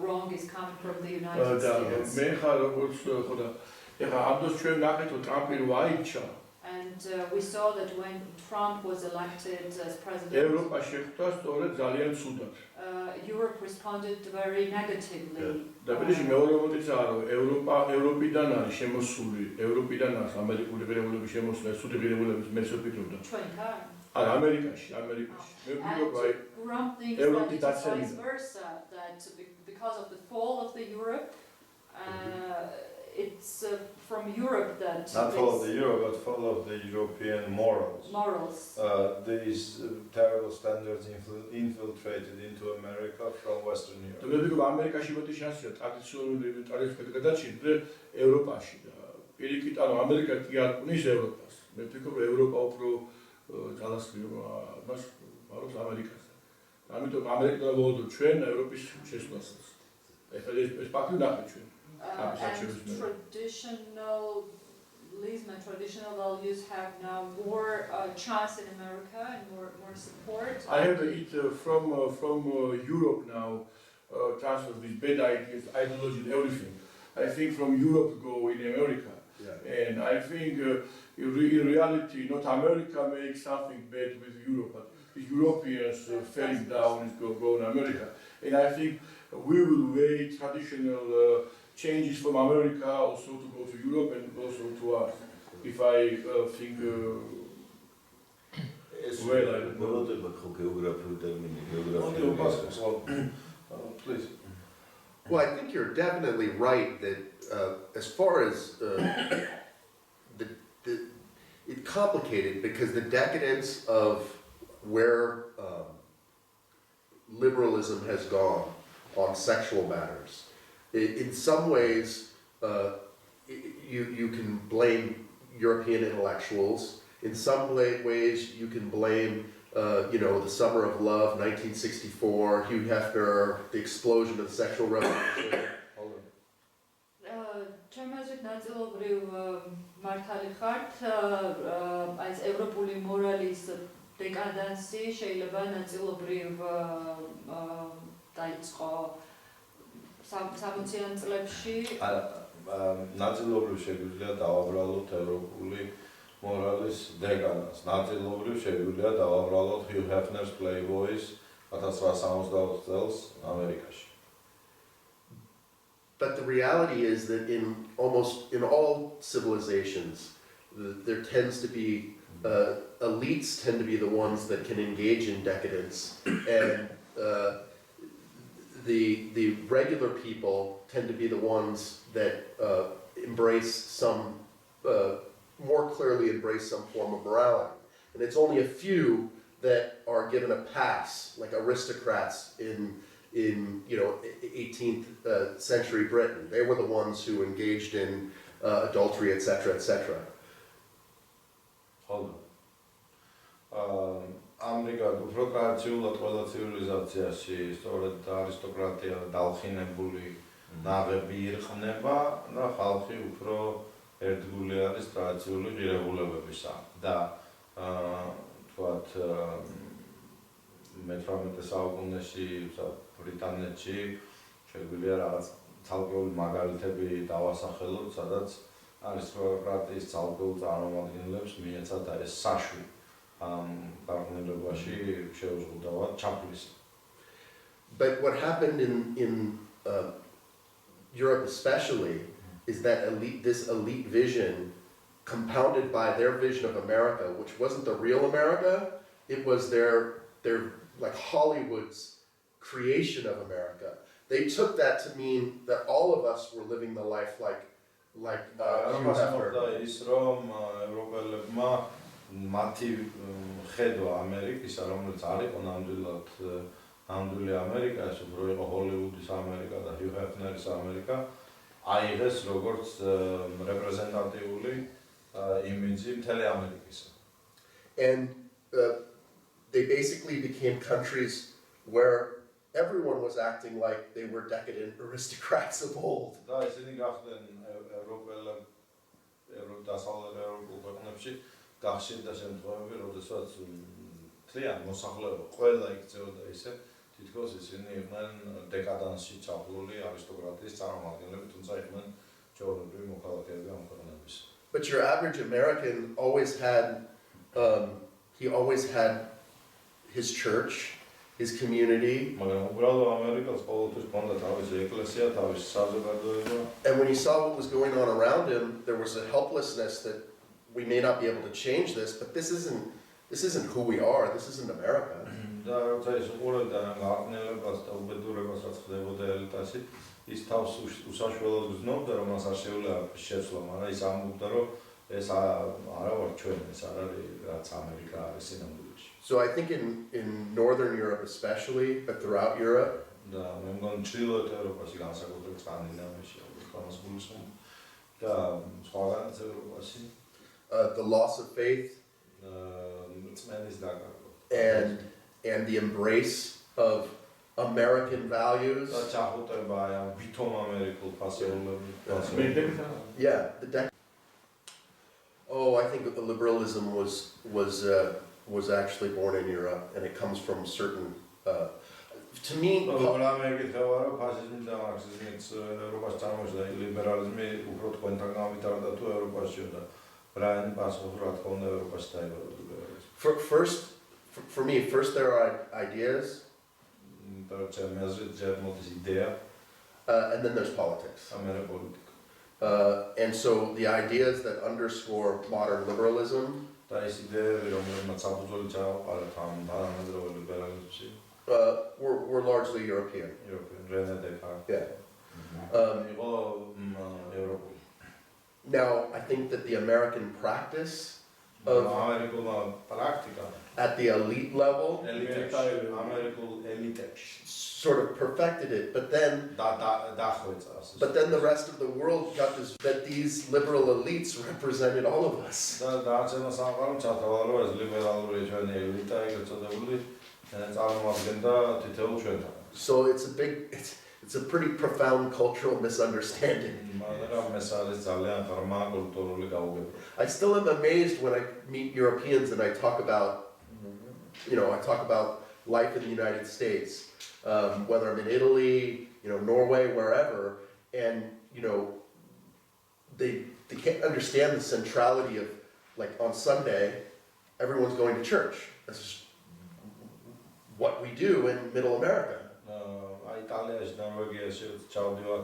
S3: wrong is coming from the United States.
S6: მე ხარ როგორც ხოდა ეხლა ამდოს ჩვენ ნახეთ რომ ტრამპი რო აირჩა
S3: And we saw that when Trump was elected as president,
S6: ევროპა შეხვდა სწორედ ძალიან ცუდად.
S3: Europe responded very negatively.
S6: და ბედეში მეორე მომენტია რომ ევროპიდან არის შემოსული, ევროპიდან არის ამერიკული ღირებულების შემოსული, ცუდი ღირებულების მე ვფიქრობ და
S3: ჩვენთან.
S6: ამერიკაში. მე ვფიქრობ აი
S3: Trump thinks
S6: Europe
S3: that it's
S6: is
S3: vice versa, that because of the fall of the Europe, it's from Europe that
S1: Not fall of the euro, but fall of the European morals. These terrible standards infiltrated into America from Western Europe.
S6: და მე ვფიქრობ ამერიკაში მეტი შანსია ტრადიციული ტარიფებით გადაჭირდა ევროპაში და პირიქით ანუ ამერიკა კი არ ყვნის ევროპას. მე ვფიქრობ ევროპა უფრო მას ვარობს ამერიკას. ამიტომ ამერიკა ვოლდო ჩვენ ევროპის შესვლასაც. ეხლა ეს ფაქტი ნახეთ ჩვენ.
S3: And traditionalism and traditional values have now more chance in America and more support.
S6: I have it from Europe now, transfer these bad ideas, ideology, and everything. I think from Europe go in America.
S2: Yeah.
S6: And I think in reality, not America makes something bad with Europe, but the Europeans falling down is go in America. And I think we will wait traditional changes from America also to go to Europe and also to us. If I think well, I don't know.
S1: Please.
S2: Well, I think you're definitely right that as far as it's complicated because the decadence of where liberalism has gone on sexual matters. In some ways, you can blame European intellectuals. In some ways, you can blame, the Summer of Love, 1964, Hugh Hefner, the explosion of the sexual revolution.
S3: ჩემაზეთ ნაწილობრივ მართალი ხართ, აი ეს ევროპული მორალის დეკადენსი შეიძლება ნაწილობრივ დაიწყო 60-იან წლებში.
S1: ნაწილობრივ შეგვიძლია დავაბრალოთ ევროპული მორალის დეკადენს. ნაწილობრივ შეგვიძლია დავაბრალოთ Hugh Hefner's Playboys 1860 წელს ამერიკაში.
S2: But the reality is that in all civilizations, there tends to be elites tend to be the ones that can engage in decadence, and the regular people tend to be the ones that embrace some, more clearly embrace some form of morality. And it's only a few that are given a pass, like aristocrats in 18th century Britain. They were the ones who engaged in adultery, etc., etc.
S1: Hold on. ამრიგად უფრო ტრადიციულად ყველა ცივილიზაციაში სწორედ არისტოკრატია დალხინებული ნაღები ირყნება და ხალხი უფრო ერთგული არის ტრადიციული ღირებულებებისა და თქვათ მე-18 საუკუნეში ბრიტანეთში შეგვიძლია რაღაც ცალკეული მაგალითები დავასახელოთ, სადაც არისტოკრატიის ცალკეულ წარმომადგენლებს მიეცათ ეს საშუალო
S2: But what happened in Europe especially is that this elite vision, compounded by their vision of America, which wasn't the real America, it was their like Hollywood's creation of America. They took that to mean that all of us were living the life like Hugh Hefner.
S1: მათი ხედვა ამერიკისა, რომელიც არ იყო ნამდვილი ამერიკა, ეს უფრო იყო ჰოლივუდის ამერიკა და ჰიუ ჰეფნერის ამერიკა, აიღეს როგორც რეპრეზენტატიული იმიჯი მთელი ამერიკისა.
S2: And they basically became countries where everyone was acting like they were decadent aristocrats of old.
S1: და ისინი გახდნენ დასავლეთ ევროპულ ქვეყნებში გახშირდა შემთხვევები, როდესაც მთლიან მოსახლეობა ყველა იქცეოდა ისე, თითქოს ისინი იყვნენ დეკადანსში ჩაფლული არისტოკრატიის წარმომადგენლები, თუმცა იყვნენ ჩვეულებრივი მოქალაქეები ამ ქვეყნების.
S2: But your average American always had his church, his community.
S1: მაგრამ უბრალოდ ამერიკას ყოველთვის ჰქონდა თავისი ეკლესია, თავისი საზოგადოება.
S2: And when he saw what was going on around him, there was a helplessness that we may not be able to change this, but this isn't who we are. This isn't America.
S1: და როცა ის უყურებდა გაყნელებას და უბედურებას, რაც ხდებოდა ელიტაში, ის თავს უსაშველოდ გრძნობდა, რომ მას არ შეუძლია შეცვლა, მაგრამ ის ამბობდა, რომ ეს არა ვარ ჩვენ, ეს არ არის რაც ამერიკა არის სინამდვილეში.
S2: So I think in Northern Europe especially, but throughout Europe,
S1: და მე მგონი ჩრდილოეთ ევროპაში განსაკუთრებით სკანდინავიაში ალბათ გულისხმობ და სხვაგანაც ევროპაში
S2: the loss of faith and the embrace of American values. Yeah, I think that the liberalism was actually born in Europe, and it comes from certain. To me, for me, first there are ideas, and then there's politics. And so the ideas that underscore modern liberalism were largely European. Yeah. Now, I think that the American practice of at the elite level sort of perfected it, but then the rest of the world got this, that these liberal elites represented all of us. So it's a pretty profound cultural misunderstanding. I still am amazed when I meet Europeans and I talk about life in the United States, whether I'm in Italy, Norway, wherever, and they can't understand the centrality of, like, on Sunday, everyone's going to church. That's just what we do in Middle America.
S1: იტალიაში, ნორვეგიაში ჩავდივარ,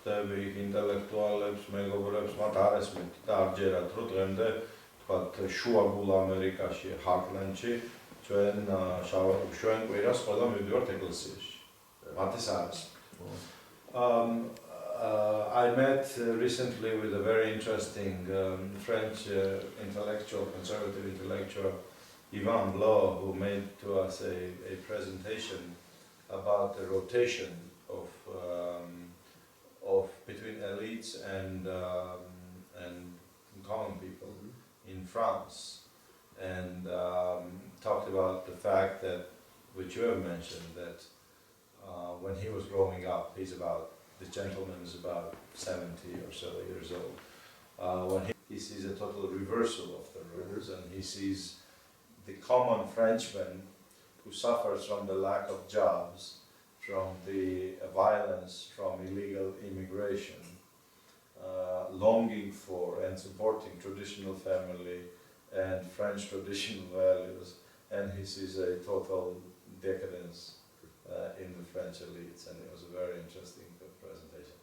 S1: ხდები ინტელექტუალებს, მეგობრებს, მათ არ ესმით და არ ჯერათ, რომ დღემდე, თქვათ, შუაგულ ამერიკაში, ჰარლენდში, ჩვენ კვირას ყველა მივდივართ ეკლესიაში. I met recently with a very interesting French intellectual, conservative intellectual, Ivan Blanc, who made to us a presentation about the rotation of between elites and common people in France, and talked about the fact that, which you have mentioned, that when he was growing up, this gentleman is about 70 or so years old. When he sees a total reversal of the rules, and he sees the common Frenchman who suffers from the lack of jobs, from the violence, from illegal immigration, longing for and supporting traditional family and French traditional values, and he sees a total decadence in the French elites, and it was a very interesting presentation.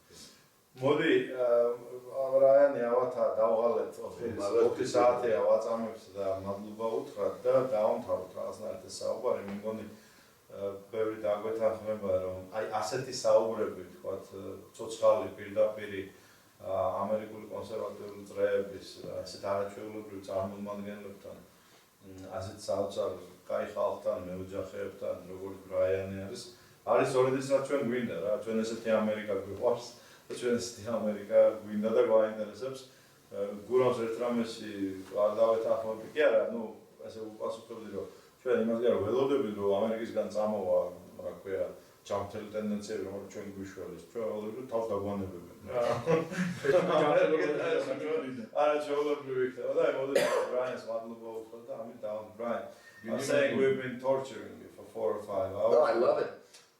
S1: Modi, Ryan, ავათა დავღალეთ 4 საათია ვაწამებთ და მადლობა უთხრათ და დავამთავროთ რაღაცნაირად ეს საუბარი. მე მგონი ბევრი დაგვეთანხმება, რომ აი ასეთი საუბრები, თქვათ, ცოცხალი პირდაპირი ამერიკული კონსერვატიული წრეების, ასეთ არაჩვეულებრივ წარმომადგენლებთან, ასეთ საოცარ კაი ხალხთან, მეოჯახეებთან, როგორც ბრაიანი არის სწორედ ის, რაც ჩვენ გვინდა რა, ჩვენ ესეთი ამერიკა გვიყვარს და ჩვენ ესეთი ამერიკა გვინდა და გვაინტერესებს. გურამს ერთ რამეში არ დავეთანხმები კი არა, ესე უპასუხებდი, რომ ჩვენ იმას არ ველოდებით, რომ ამერიკისგან წამოვა, რა ქვია, ჯანმრთელი ტენდენციები, რომ ჩვენ გვიშველეს, ჩვენ ველოდებით თავს დაგვანებებენ. არაჩვეულებრივი იქნება და მოდი ბრაიანს მადლობა უთხრა და ამით დავამთავროთ. Brian, I'm saying we've been torturing you for 4 or 5 hours.
S2: No, I love it.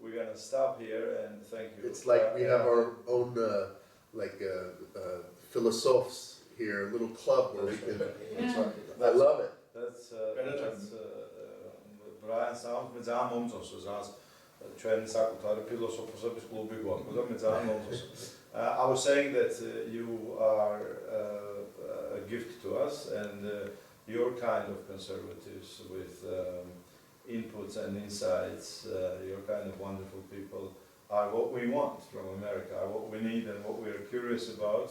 S1: We're gonna stop here and thank you.
S2: It's like we have our own philosophers here, a little club where we can. I love it.
S1: That's Brian sounds με ძალიან მომწონს ზას ჩვენ საკუთარი ფილოსოფოსების კლუბი გვაქვს და მე ძალიან მომწონს. I was saying that you are a gift to us, and your kind of conservatives with inputs and insights, your kind of wonderful people are what we want from America, are what we need and what we are curious about,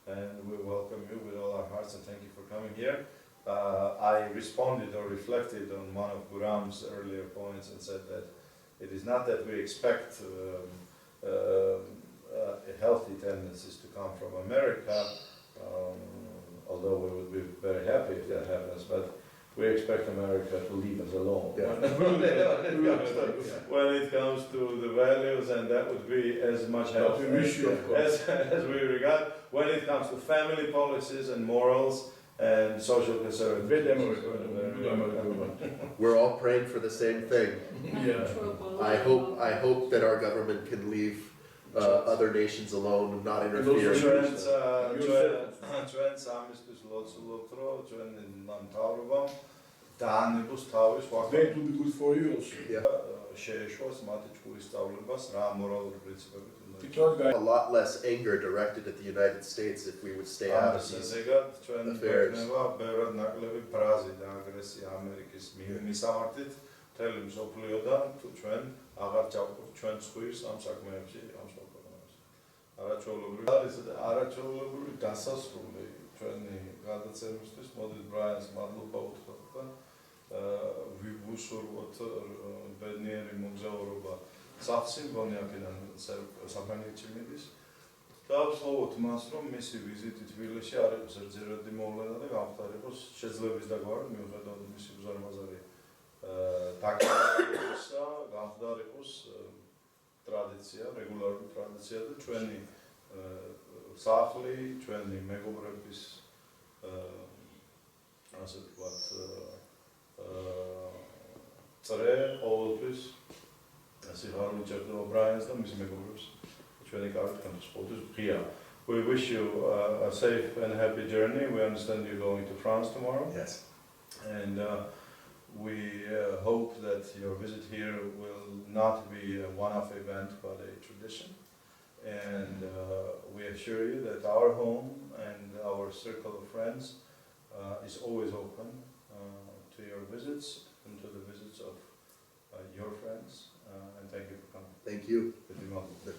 S1: and we welcome you with all our hearts and thank you for coming here. I responded or reflected on one of Guram's earlier points and said that it is not that we expect healthy tendencies to come from America, although we would be very happy if that happens, but we expect America to leave us alone when it comes to the values, and that would be as much help as we regard. When it comes to family policies and morals and social conservatism,
S2: we're all praying for the same thing. I hope that our government can leave other nations alone and not interfere.
S6: That would be good for you also.
S2: A lot less anger directed at the United States if we would stay out of these affairs.
S1: არაჩვეულებრივი დასასრული ჩვენი გადაცემისთვის მოდით ბრაიანს მადლობა უთხრათ და ვიგვუსურვოთ ბედნიერი მოგზაურობა სახლ-სიმფონი აქედან საფრანგეთში მიდის. დავსვავოთ მას, რომ მისი ვიზიტი თბილისში არ იყოს ერთზერადი მოვლენა და გამხდარიყოს შეძლების დაგვარად მიუხედავად მისი უზარმაზარი დაკავებისა, გამხდარიყოს ტრადიცია, რეგულარული ტრადიცია და ჩვენი სახლი, ჩვენი მეგობრების ასე ვთქვათ წრე ყოველთვის სიხარული ჭერდება ბრაიანს და მის მეგობრებს ჩვენი კარგად განსხვავდეს ღია. We wish you a safe and happy journey. We understand you're going to France tomorrow.
S2: Yes.
S1: And we hope that your visit here will not be a one-off event but a tradition. And we assure you that our home and our circle of friends is always open to your visits and to the visits of your friends. And thank you for coming.
S2: Thank you. you.
S1: დიდი მადლობა.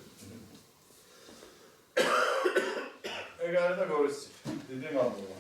S6: ეგ არის და გორისი.
S1: დიდი მადლობა.